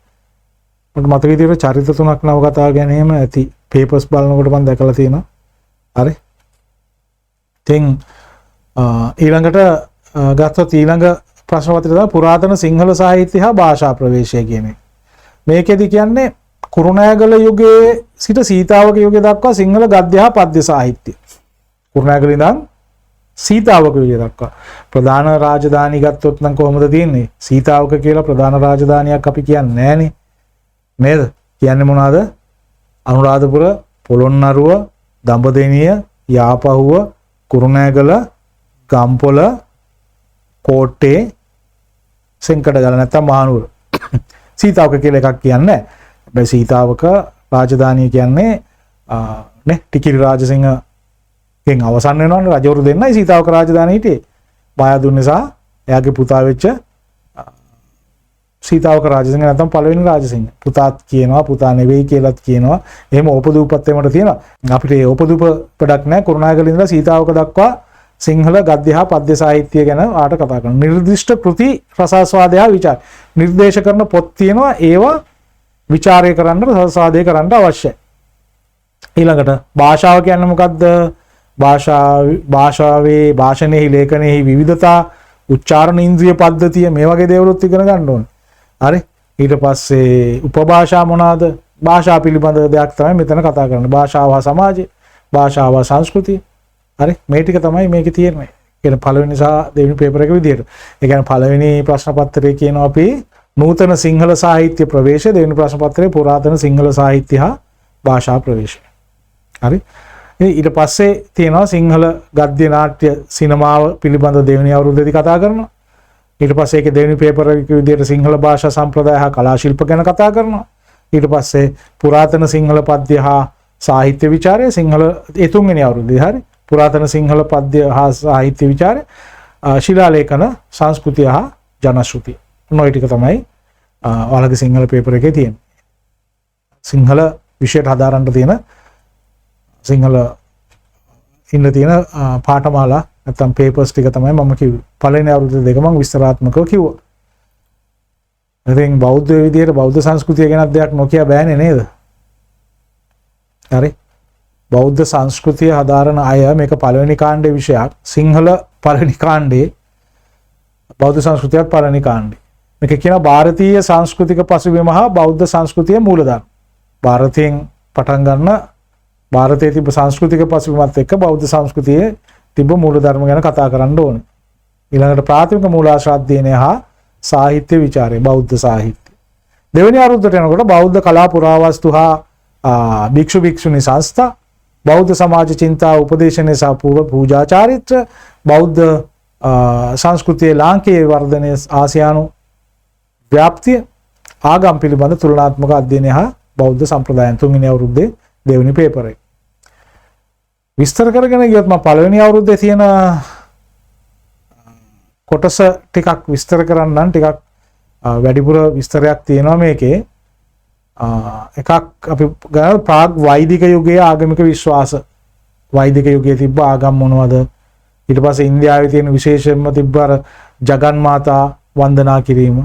මට මතක විදිහට චරිත 3ක් නවකතා ගැන එහෙම ඇති. පේපර්ස් බලනකොට මම දැකලා තියෙනවා. හරි. ඉතින් ඊළඟට ගත්තොත් ඊළඟ ප්‍රශ්න පත්‍රය තමයි පුරාතන සිංහල සාහිත්‍ය හා භාෂා ප්‍රවේශය කියන එක. මේකෙදි කියන්නේ කුරුණෑගල යුගයේ සිට සීතාවක යුගය දක්වා සිංහල ගද්‍ය හා පද්‍ය සාහිත්‍ය. කුරුණෑගල ඉඳන් සීතාවක යුගය දක්වා ප්‍රධාන රාජධානි ගත්තොත් නම් කොහොමද තියෙන්නේ? සීතාවක කියලා ප්‍රධාන රාජධානියක් අපි කියන්නේ නැහනේ. නේද? කියන්නේ මොනවාද? අනුරාධපුර, පොළොන්නරුව, දඹදෙණිය, යාපහුව, කුරුණෑගල, ගම්පොළ, කෝට්ටේ, සෙන්කඩගල නැත්නම් මහනුවර. සීතාවක කියලා එකක් කියන්නේ නැහැ. හැබැයි සීතාවක රාජධානිය කියන්නේ නේ ටිකිරි රාජසිංහගෙන් අවසන් වෙනවනේ රජවරු දෙන්නයි සීතාවක රාජධානිය හිටියේ. බායදුන් නිසා එයාගේ පුතා වෙච්ච සීතාවක රාජසිංහ නැත්නම් පළවෙනි රාජසිංහ. පුතාත් කියනවා පුතා නෙවෙයි කියලාත් කියනවා. එහෙම ඕපදූපත් එමට තියෙනවා. අපිට ඒ ඕපදූප පොඩක් නැහැ. කුරුණෑගල ඉඳලා සීතාවක දක්වා සිංහල ගද්‍ය හා පද්‍ය සාහිත්‍ය ගැන ආට කතා කරනවා. නිර්දිෂ්ට කෘති රසාස්වාදය හා විචාර නිර්දේශ කරන පොත් තියෙනවා. ඒවා විචාරය කරන්න රසාස්වාදය කරන්න අවශ්‍යයි. ඊළඟට භාෂාව කියන්නේ මොකද්ද? භාෂාවේ භාෂණෙහි ලේඛනයෙහි විවිධතා, උච්චාරණ ඉන්ද්‍රිය පද්ධතිය මේ වගේ දේවලුත් ඉගෙන ගන්න ඕනේ. හරි. ඊට පස්සේ උපභාෂා මොනවාද? භාෂා පිළිබඳ දෙයක් තමයි මෙතන කතා කරන්නේ. භාෂාව හා සමාජය, භාෂාව හා සංස්කෘතිය. හරි. මේ ටික තමයි මේකේ තියෙන්නේ. කියන පළවෙනි සහ දෙවෙනි පේපර් එක විදියට. ඒ කියන්නේ පළවෙනි ප්‍රශ්න පත්‍රයේ කියනවා අපි නූතන සිංහල සාහිත්‍ය ප්‍රවේශය, දෙවෙනි ප්‍රශ්න පත්‍රයේ පුරාතන සිංහල සාහිත්‍ය හා භාෂා ප්‍රවේශය. හරි. ඊට පස්සේ තියෙනවා සිංහල ගද්‍ය නාට්‍ය සිනමාව පිළිබඳ දෙවෙනි අවුරුද්දේදී කතා කරනවා. ඊට පස්සේ ඒකේ දෙවෙනි පේපර් එක විදියට සිංහල භාෂා සම්ප්‍රදාය හා කලා ශිල්ප ගැන කතා කරනවා. ඊට පස්සේ පුරාතන සිංහල පද්‍ය හා සාහිත්‍ය විචාරය සිංහල ඒ තුන්වෙනි අවුරුද්දේ. හරි. පුරාතන සිංහල පද්‍ය හා සාහිත්‍ය විචාරය, ශිලාලේඛන, සංස්කෘතිය හා ජනශ්‍රුතිය. ඔය ටික තමයි ඔයාලගේ සිංහල පේපර් එකේ තියෙන්නේ. සිංහල විෂයට හදාරන්න තියෙන සිංහල ඉන්න තියෙන පාඨමාලා නැත්නම් පේපර්ස් ටික තමයි මම කිව්වේ. පළවෙනි අවුරුද්ද දෙක මම විස්තරාත්මකව කිව්වා. ඉතින් බෞද්ධ විදියට බෞද්ධ සංස්කෘතිය ගැන දෙයක් නොකිය බෑනේ නේද? හරි. බෞද්ධ සංස්කෘතිය හදාරන අය මේක පළවෙනි කාණ්ඩේ විෂයක්. සිංහල පළවෙනි කාණ්ඩේ, බෞද්ධ සංස්කෘතියත් පළවෙනි කාණ්ඩේ. මේක කියන ಭಾರತೀಯ සංස්කෘතික පසුබිම හා බෞද්ධ සංස්කෘතිය මූලධර්ම. ಭಾರතයෙන් පටන් ගන්න ಭಾರතයේ තිබ්බ සංස්කෘතික පසුබිමත් එක්ක බෞද්ධ සංස්කෘතියේ තිබ්බ මූලධර්ම ගැන කතා කරන්න ඕනේ. ඊළඟට ප්‍රාථමික මූලාශ්‍ර අධ්‍යයනය හා සාහිත්‍ය විචාරය, බෞද්ධ සාහිත්‍ය. දෙවෙනි අවුරුද්දට යනකොට බෞද්ධ කලා පුරාවස්තු හා භික්ෂු භික්ෂුණී සංස්ථා, බෞද්ධ සමාජ චින්තා උපදේශනයේ සහ පූර්ව පූජා චාරිත්‍ර, බෞද්ධ සංස්කෘතියේ ලාංකේය වර්ධනය, ආසියානු ව්‍යාප්තිය, ආගම් පිළිබඳ තුලනාත්මක අධ්‍යයනය හා බෞද්ධ සම්ප්‍රදායන්. තුන්වෙනි අවුරුද්දේ දෙවෙනි පේපර් එක. විස්තර කරගෙන ගියොත් මම පළවෙනි අවුරුද්දේ තියෙන කොටස ටිකක් විස්තර කරන්නම්. ටිකක් වැඩිපුර විස්තරයක් තියෙනවා මේකේ. එකක් අපි ගන්න ප්‍රාග් වෛදික යුගයේ ආගමික විශ්වාස. වෛදික යුගයේ තිබ්බ ආගම් මොනවද? ඊට පස්සේ ඉන්දියාවේ තියෙන විශේෂයෙන්ම තිබ්බ අර ජගන් මාතා වන්දනා කිරීම.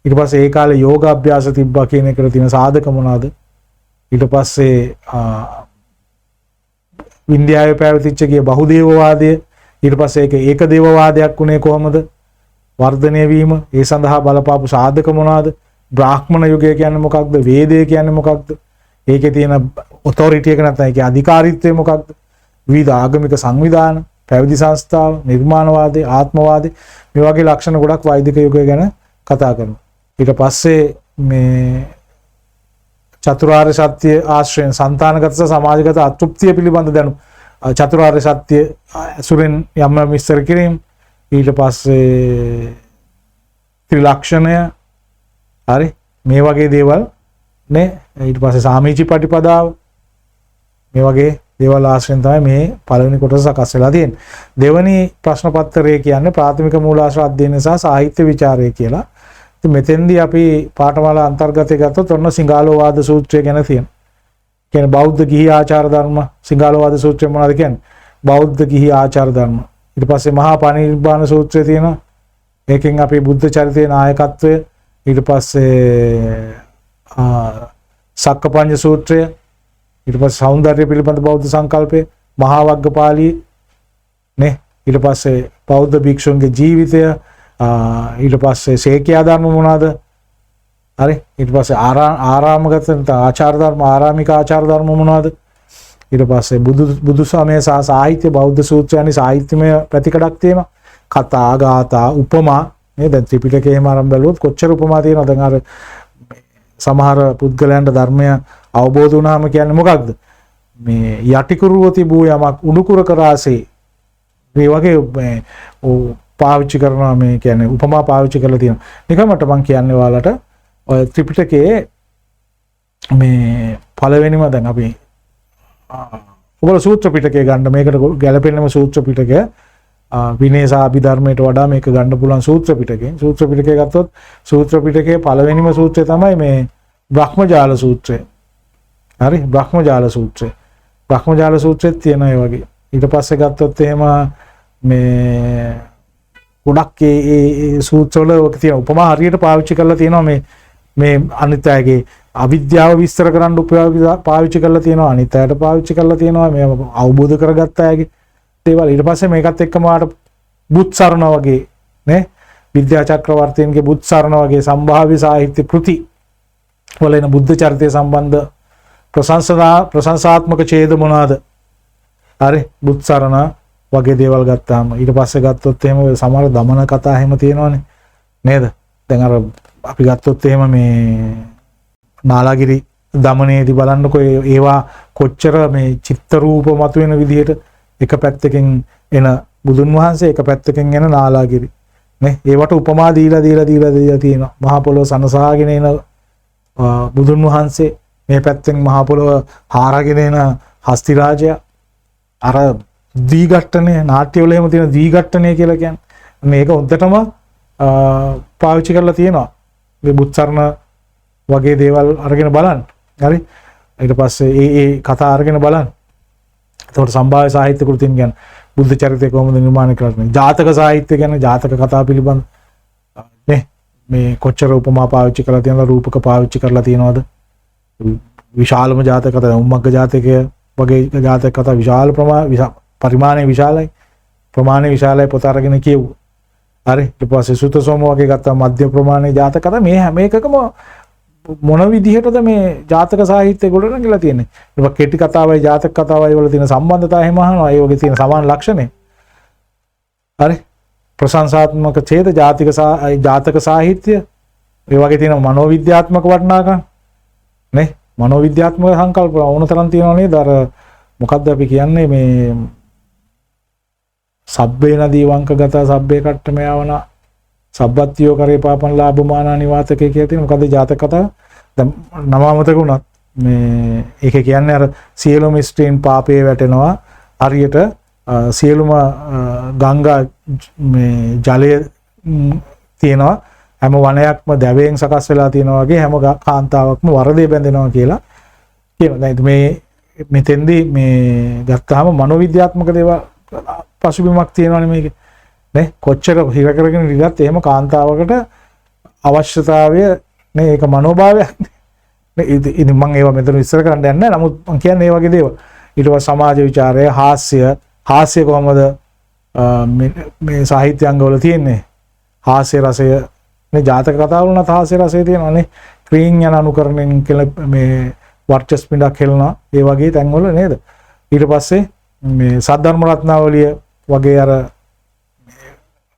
ඊට පස්සේ ඒ කාලේ යෝග අභ්‍යාස තිබ්බා කියන එකට තියෙන සාධක මොනවද? ඊට පස්සේ ඉන්දියාවේ පැවතිච්ච ගිය බහුදේවවාදය, ඊට පස්සේ ඒක දේවවාදයක් උනේ කොහොමද? වර්ධනය වීම, ඒ සඳහා බලපාපු සාධක මොනවද? බ්‍රාහ්මණ යුගය කියන්නේ මොකක්ද? වේදය කියන්නේ මොකක්ද? ඒකේ තියෙන ඔතොරිටි එක නැත්නම් ඒකේ අධිකාරීත්වය මොකක්ද? විවිධ ආගමික සංවිධාන, පැවිදි සංස්ථාව, නිර්මාණවාදී, ආත්මවාදී මේ වගේ ලක්ෂණ ගොඩක් වෛදික යුගය ගැන කතා කරනවා. ඊට පස්සේ මේ චතුරාර්ය සත්‍ය ආශ්‍රයෙන් సంతానගත සමාජගත අතෘප්තිය පිළිබඳ දැනුම චතුරාර්ය සත්‍ය අසුරෙන් යම් විස්තර කිරීම ඊට පස්සේ ත්‍රිලක්ෂණය හරි මේ වගේ දේවල් නේ ඊට පස්සේ සාමීචි පටිපදාව මේ වගේ දේවල් ආශ්‍රයෙන් තමයි මේ පළවෙනි කොටස සකස් වෙලා තියෙන්නේ. දෙවෙනි ප්‍රශ්න පත්‍රය කියන්නේ ප්‍රාථමික මූලාශ්‍ර අධ්‍යයනය සහ සාහිත්‍ය විචාරය කියලා. ඉතින් මෙතෙන්දී අපි පාඨමාලා අන්තර්ගතය ගත්තොත් ඔන්න සිංහාලෝවාද සූත්‍රය ගැන තියෙනවා. කියන්නේ බෞද්ධ ගිහි ආචාර ධර්ම සිංහාලෝවාද සූත්‍රය මොනවද කියන්නේ? බෞද්ධ ගිහි ආචාර ධර්ම. ඊට පස්සේ මහා පරිනිර්වාණ සූත්‍රය තියෙනවා. ඒකෙන් අපි බුද්ධ චරිතයේ නායකත්වය ඊට පස්සේ සක්කපඤ්ඤ සූත්‍රය ඊට පස්සේ සෞන්දර්ය පිළිබඳ බෞද්ධ සංකල්පය මහා වග්ගපාළී නේ ඊට පස්සේ බෞද්ධ භික්ෂුන්ගේ ජීවිතය ඊට පස්සේ සේකියා ධර්ම මොනවාද හරි ඊට පස්සේ ආරාමගත ආචාර ධර්ම ආරාමික ආචාර ධර්ම මොනවාද ඊට පස්සේ බුදු සමය සහ සාහිත්‍ය බෞද්ධ සූත්‍රයන්හි සාහිත්‍යමය ප්‍රතිකඩක් තියෙනවා කතා ගාථා උපමා මේ දැන් ත්‍රිපිටකයේ එහෙම ආරම්භ බැලුවොත් කොච්චර උපමා තියෙනවද දැන් අර සමහර පුද්ගලයන්ට ධර්මය අවබෝධ වුණාම කියන්නේ මොකක්ද මේ යටිකුරුව තිබූ යමක් උඩුකුර කරාසේ මේ වගේ පාවිච්චි කරනවා මේ කියන්නේ උපමා පාවිච්චි කරලා තියෙනවා නිකමට මම කියන්නේ ඔයාලට ඔය ත්‍රිපිටකයේ මේ පළවෙනිම දැන් අපි ඔයගොල්ලෝ සූත්‍ර පිටකය ගන්න මේකට ගැලපෙන්නම සූත්‍ර පිටකය විනය සහ අභිධර්මයට වඩා මේක ගන්න පුළුවන් සූත්‍ර පිටකයෙන් සූත්‍ර පිටකය ගත්තොත් සූත්‍ර පිටකයේ පළවෙනිම සූත්‍රය තමයි මේ බ්‍රහ්මජාල සූත්‍රය. හරි බ්‍රහ්මජාල සූත්‍රය. බ්‍රහ්මජාල සූත්‍රෙත් තියෙන ඒ වගේ. ඊට පස්සේ ගත්තොත් එහෙම මේ ගොඩක් ඒ සූත්‍රවල ඔක තියෙන උපමා හරියට පාවිච්චි කරලා තියෙනවා මේ අනිත් අයගේ අවිද්‍යාව විස්තර කරන්න පාවිච්චි කරලා තියෙනවා අනිත් අයට පාවිච්චි කරලා තියෙනවා මේ අවබෝධ කරගත්ත අයගේ දේවල් ඊට පස්සේ මේකත් එක්කම ආට බුත්සරණ වගේ නේ විද්‍යා චක්‍රවර්තීන්ගේ බුත්සරණ වගේ සම්භාව්‍ය සාහිත්‍ය කෘති වල එන බුද්ධ චරිතය සම්බන්ධ ප්‍රශංසාත්මක ඡේද මොනවාද හරි බුත්සරණ වගේ දේවල් ගත්තාම ඊට පස්සේ ගත්තොත් එහෙම සමහර දමන කතා එහෙම තියෙනවනේ නේද දැන් අර අපි ගත්තොත් එහෙම මේ නාලාගිරි දමනයේදී බලන්නකො ඒවා කොච්චර මේ චිත්ත රූප මතුවෙන විදිහට එක පැත්තකින් එන බුදුන් වහන්සේ එක පැත්තකින් එන නාලාගිරි නේ ඒවට උපමා දීලා තියෙනවා මහා පොළොව සනසාගෙන එන බුදුන් වහන්සේ මේ පැත්තෙන් මහා පොළොව හාරගෙන එන හස්ති රාජයා අර දීඝට්ටනේ නාට්‍යවල එහෙම තියෙන දීඝට්ටනේ කියලා කියන්නේ මේක හොද්දටම පාවිච්චි කරලා තියෙනවා මේ බුත්සරණ වගේ දේවල් අරගෙන බලන්න හරි ඊට පස්සේ ඒ කතා අරගෙන බලන්න එතකොට සම්භාව්‍ය සාහිත්‍ය කෘතීන් ගැන බුද්ධ චරිතය කොහොමද නිර්මාණය කරන්නේ ජාතක සාහිත්‍ය ගැන ජාතක කතා පිළිබඳ නේ මේ කොච්චර උපමා පාවිච්චි කරලා තියෙනවද රූපක පාවිච්චි කරලා තියෙනවද විශාලම ජාතක කතා උම්මග්ග ජාතකය වගේ ජාතක කතා විශාල පරිමාණය විශාලයි ප්‍රමාණය විශාලයි පොත අරගෙන කියුවා හරි ඊට පස්සේ සුතසෝම වගේ ගත්තා මධ්‍ය ප්‍රමාණයේ ජාතක කතා මේ හැම එකකම මොන විදිහටද මේ ජාතක සාහිත්‍ය ගොඩනගලා තියෙන්නේ ඒක කෙටි කතාවයි ජාතක කතාවයි වල තියෙන සම්බන්ධතාවය එහෙම අහනවා ඒ වගේ තියෙන සමාන ලක්ෂණ හරි ප්‍රශංසාත්මක ඡේද ජාතක සාහිත්‍ය ඒ වගේ තියෙන මනෝවිද්‍යාත්මක වටිනාකම් නේ මනෝවිද්‍යාත්මක සංකල්ප ඕනතරම් තියෙනවා නේද අර මොකද්ද අපි කියන්නේ මේ සබ්බේ නදී වංකගත සබ්බේ කට්ටම යවන සබ්බත්තියෝ කරේ පාපන් ලාභමාන නිවාතකේ කියලා තියෙන මොකද්ද ජාතක කතාව දැන් නවමතක වුණත් මේ ඒක කියන්නේ අර සියලුම ස්ත්‍රීන් පාපේ වැටෙනවා හරියට සියලුම ගංගා මේ ජලය තියෙනවා හැම වනයක්ම දැවයෙන් සකස් වෙලා තියෙනවා වගේ හැම කාන්තාවක්ම වරදේ බැඳෙනවා කියලා කියනවා දැන් මේ මෙතෙන්දී මේ ගත්තාම මනෝවිද්‍යාත්මක දේවල් පසුබිමක් තියෙනවානේ මේකේ නේ කොච්චර හිර කරගෙන ඉඳියත් එහෙම කාන්තාවකට අවශ්‍යතාවය නේ ඒක මනෝභාවයක් නේ ඉතින් මම ඒවා මෙතන විස්තර කරන්න යන්නේ නැහැ නමුත් මම කියන්නේ මේ වගේ දේවල් ඊට පස්සේ සමාජ විචාරය හාස්‍ය කොහමද මේ සාහිත්‍ය අංගවල තියෙන්නේ හාස්‍ය රසය මේ ජාතක කතාවල උනත් හාස්‍ය රසය තියෙනවානේ ක්‍රීන් යන අනුකරණයෙන් කියලා මේ වර්චස් පිටක් හෙලනවා ඒ වගේ තැන්වල නේද ඊට පස්සේ මේ සද්ධර්ම රත්නාවලිය වගේ අර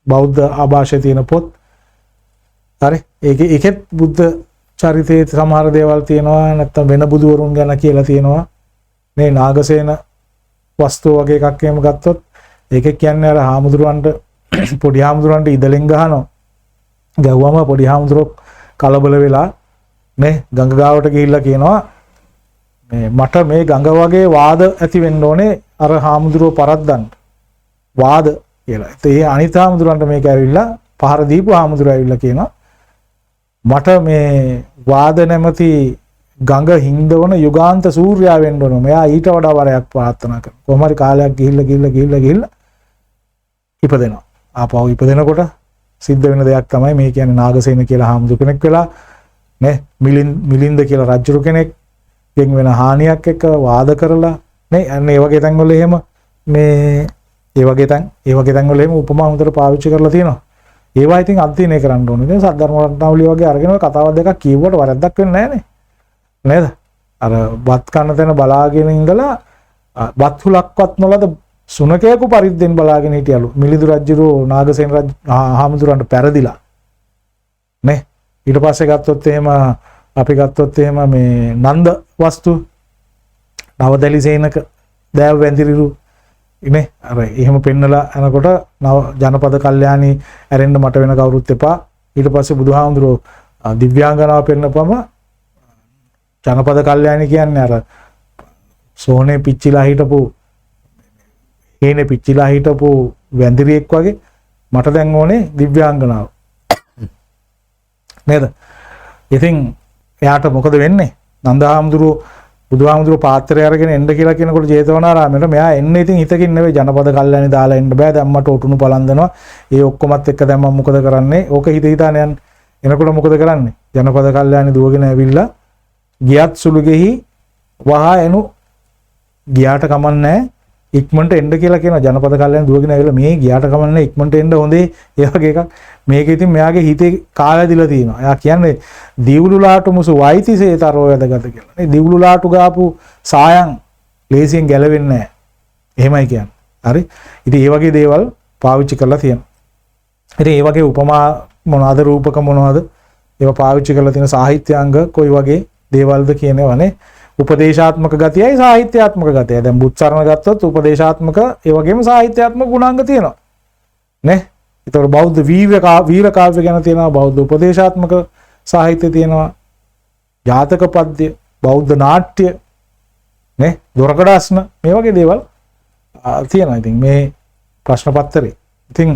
බෞද්ධ ආభాෂයේ තියෙන පොත් හරි ඒකෙත් බුද්ධ චරිතයේ සමහර දේවල් තියෙනවා නැත්නම් වෙන බුදුවරුන් ගැන කියලා තියෙනවා. මේ නාගසේන වස්තුව වගේ එකක් එහෙම ගත්තොත් ඒක කියන්නේ අර හාමුදුරුවන්ට පොඩි හාමුදුරුවන්ට ඉදලෙන් ගහනවා. ගැව්වම පොඩි හාමුදුරුවෝ කලබල වෙලා මේ ගඟ ගාවට ගිහිල්ලා කියනවා මට මේ ගඟ වගේ වාද ඇති වෙන්න ඕනේ අර හාමුදුරුවෝ පරද්දන්න. වාද කියලා. ඒ අනිත් හාමුදුරුවන්ට මේක ඇවිල්ලා පහර දීපු හාමුදුරුවෝ ඇවිල්ලා කියනවා මට මේ වාද නැමැති ගඟ හින්දවන යුගාන්ත සූර්යයා වෙන්න ඕන. මෙයා ඊට වඩා වරයක් ප්‍රාර්ථනා කරනවා. කොහොම හරි කාලයක් ගිහිල්ලා ඉපදෙනවා. ආපහු ඉපදෙනකොට සිද්ධ වෙන දෙයක් තමයි මේ කියන්නේ නාගසේන කියලා හාමුදුරු කෙනෙක් වෙලා නේ මිලින්ද කියලා රජුරු කෙනෙක් ගෙන් වෙන හානියක් එක්ක වාද කරලා නේ අන්න ඒ වගේ තැන්වල එහෙම මේ ඒ වගේ තැන්වල එහෙම උපමා හොඳට පාවිච්චි කරලා තියෙනවා. ඒවා ඉතින් අධ්‍යයනය කරන්න ඕනේ. ඉතින් සද්ධර්ම රත්නාවලිය වගේ අරගෙන ඔය කතාවක් දෙකක් කියුවට වරද්දක් වෙන්නේ නැහැ නේද? අර බත් කන්න තැන බලාගෙන ඉඳලා බත් හුලක්වත් නොලද සුනකයෙකු පරිද්දෙන් බලාගෙන හිටියලු. මිලිඳු රජුරෝ නාගසේන රජ හාමුදුරන්ට පෙරදිලා. නේ ඊට පස්සේ ගත්තොත් එහෙම මේ නන්ද වස්තු නවදැලිසේනක දෑව වැඳිරිරු ඉනේ අර එහෙම පෙන්නලා යනකොට ජනපද කල්යාණී ඇරෙන්න මට වෙන කවුරුත් එපා. ඊට පස්සේ බුදුහාමුදුරෝ දිව්‍යාංගනාව පෙන්නපම ජනපද කල්යාණී කියන්නේ අර සෝනේ පිච්චිලා හිටපු හේනේ පිච්චිලා හිටපු වැඳිරියෙක් වගේ මට දැන් ඕනේ දිව්‍යාංගනාව නේද? ඉතින් එයාට මොකද වෙන්නේ? නන්දහාමුදුරුවෝ බුදුහාමුදුරුවෝ පාත්‍රය අරගෙන එන්න කියලා කියනකොට ජේතවනාරාමයට මෙයා එන්නේ ඉතින් හිතකින් නෙවෙයි ජනපද කල්යاني දාලා එන්න බෑ දැන් මට ඔටුනු පලන්දනවා ඒ ඔක්කොමත් එක්ක දැන් මම මොකද කරන්නේ? ඕක හිතාන යන්නේ. එනකොට මොකද කරන්නේ? ජනපද කල්යاني දුවගෙන ඇවිල්ලා ගියත් සුළු ගෙහි වහා එනු ගියාට කමන්නේ ඉක්මනට එන්න කියලා කියනවා. ජනපද කල්යاني දුවගෙන ඇවිල්ලා මේ ගියාට කමන්නේ ඉක්මනට එන්න හොඳේ ඒ වගේ එකක්. මේක ඉතින් මෙයාගේ හිතේ කාලදිලා තියෙනවා. එයා කියන්නේ දිවුලුලාට මුසු වයිතිසේතරෝ වැදගත් කියලා. මේ දිවුලුලාට ගාපු සායන් ලේසියෙන් ගැලවෙන්නේ නැහැ. එහෙමයි කියන්නේ. හරි. ඉතින් මේ වගේ දේවල් පාවිච්චි කරලා තියෙනවා. ඉතින් මේ වගේ උපමා මොනවාද රූපක මොනවාද ඒවා පාවිච්චි කරලා තියෙන සාහිත්‍යාංග කොයි වගේ දේවල්ද කියනවනේ. උපදේශාත්මක ගතියයි සාහිත්‍යාත්මක ගතියයි. දැන් බුත්සරණ ගත්තොත් උපදේශාත්මක ඒ වගේම සාහිත්‍යාත්මක ගුණාංග තියෙනවා. නේ? ඒතර බෞද්ධ වීර කාව්‍ය ගැන තියෙනවා, බෞද්ධ උපදේශාත්මක සාහිත්‍ය තියෙනවා, ජාතක පද්‍ය, බෞද්ධ නාට්‍ය නේ, දොරකඩාස්න මේ වගේ දේවල් තියෙනවා. ඉතින් මේ ප්‍රශ්න පත්‍රේ. ඉතින්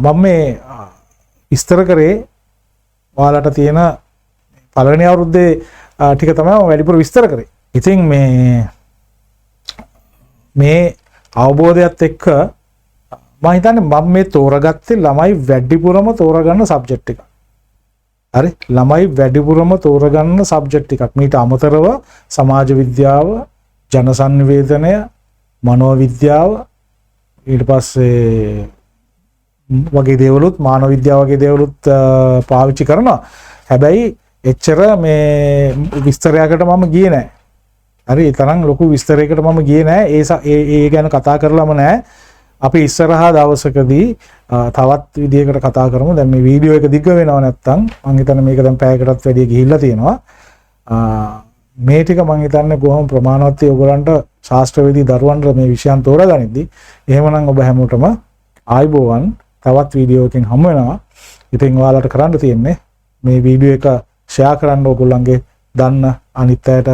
මම මේ විස්තර කරේ ඔයාලට තියෙන පළවෙනි අවුරුද්දේ ටික තමයි මම වැඩිපුර විස්තර කරේ. ඉතින් මේ අවබෝධයත් එක්ක මම හිතන්නේ මම මේ තෝරගත්තේ ළමයි වැඩිපුරම තෝරගන්න සබ්ජෙක්ට් එකක්. හරි? ළමයි වැඩිපුරම තෝරගන්න සබ්ජෙක්ට් එකක්. මීට අමතරව සමාජ විද්‍යාව, ජන සංනිවේදනය, මනෝවිද්‍යාව, ඊට පස්සේ වගේ දේවලුත් මානව විද්‍යාව වගේ දේවලුත් පාවිච්චි කරනවා. හැබැයි එච්චර මේ විස්තරයකට මම ගියේ නැහැ. හරි? ඒ තරම් ලොකු විස්තරයකට මම ගියේ නැහැ. ඒ ගැන කතා කරලම නැහැ. අපි ඉස්සරහා දවසකදී තවත් විදියකට කතා කරමු. දැන් මේ වීඩියෝ එක දිග වෙනව නැත්තම් මම හිතන්නේ මේක දැන් පැයකටත් වැඩිය ගිහිල්ලා තියෙනවා. මේ ටික මම හිතන්නේ කොහොම ප්‍රමාණවත් ඔයගොල්ලන්ට ශාස්ත්‍රවේදී දරුවන්ට මේ විෂයන් තෝරගනිද්දී එහෙමනම් ඔබ හැමෝටම ආයිබෝවන් තවත් වීඩියෝ එකකින් හමු වෙනවා. ඉතින් ඔයාලට කරන්න තියෙන්නේ මේ වීඩියෝ එක ෂෙයා කරන්න ඕගොල්ලන්ගේ දන්න අනිත් අයට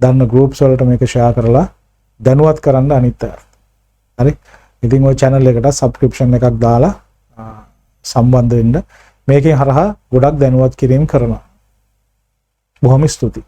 දන්න ගෲප්ස් වලට මේක ෂෙයා කරලා දැනුවත් කරන්න අනිත් අයට. හරි? ඉතින් ওই channel එකට subscription එකක් දාලා සම්බන්ධ වෙන්න. මේකෙන් හරහා ගොඩක් දැනුවත් කිරීම කරනවා. බොහොම ස්තුතියි.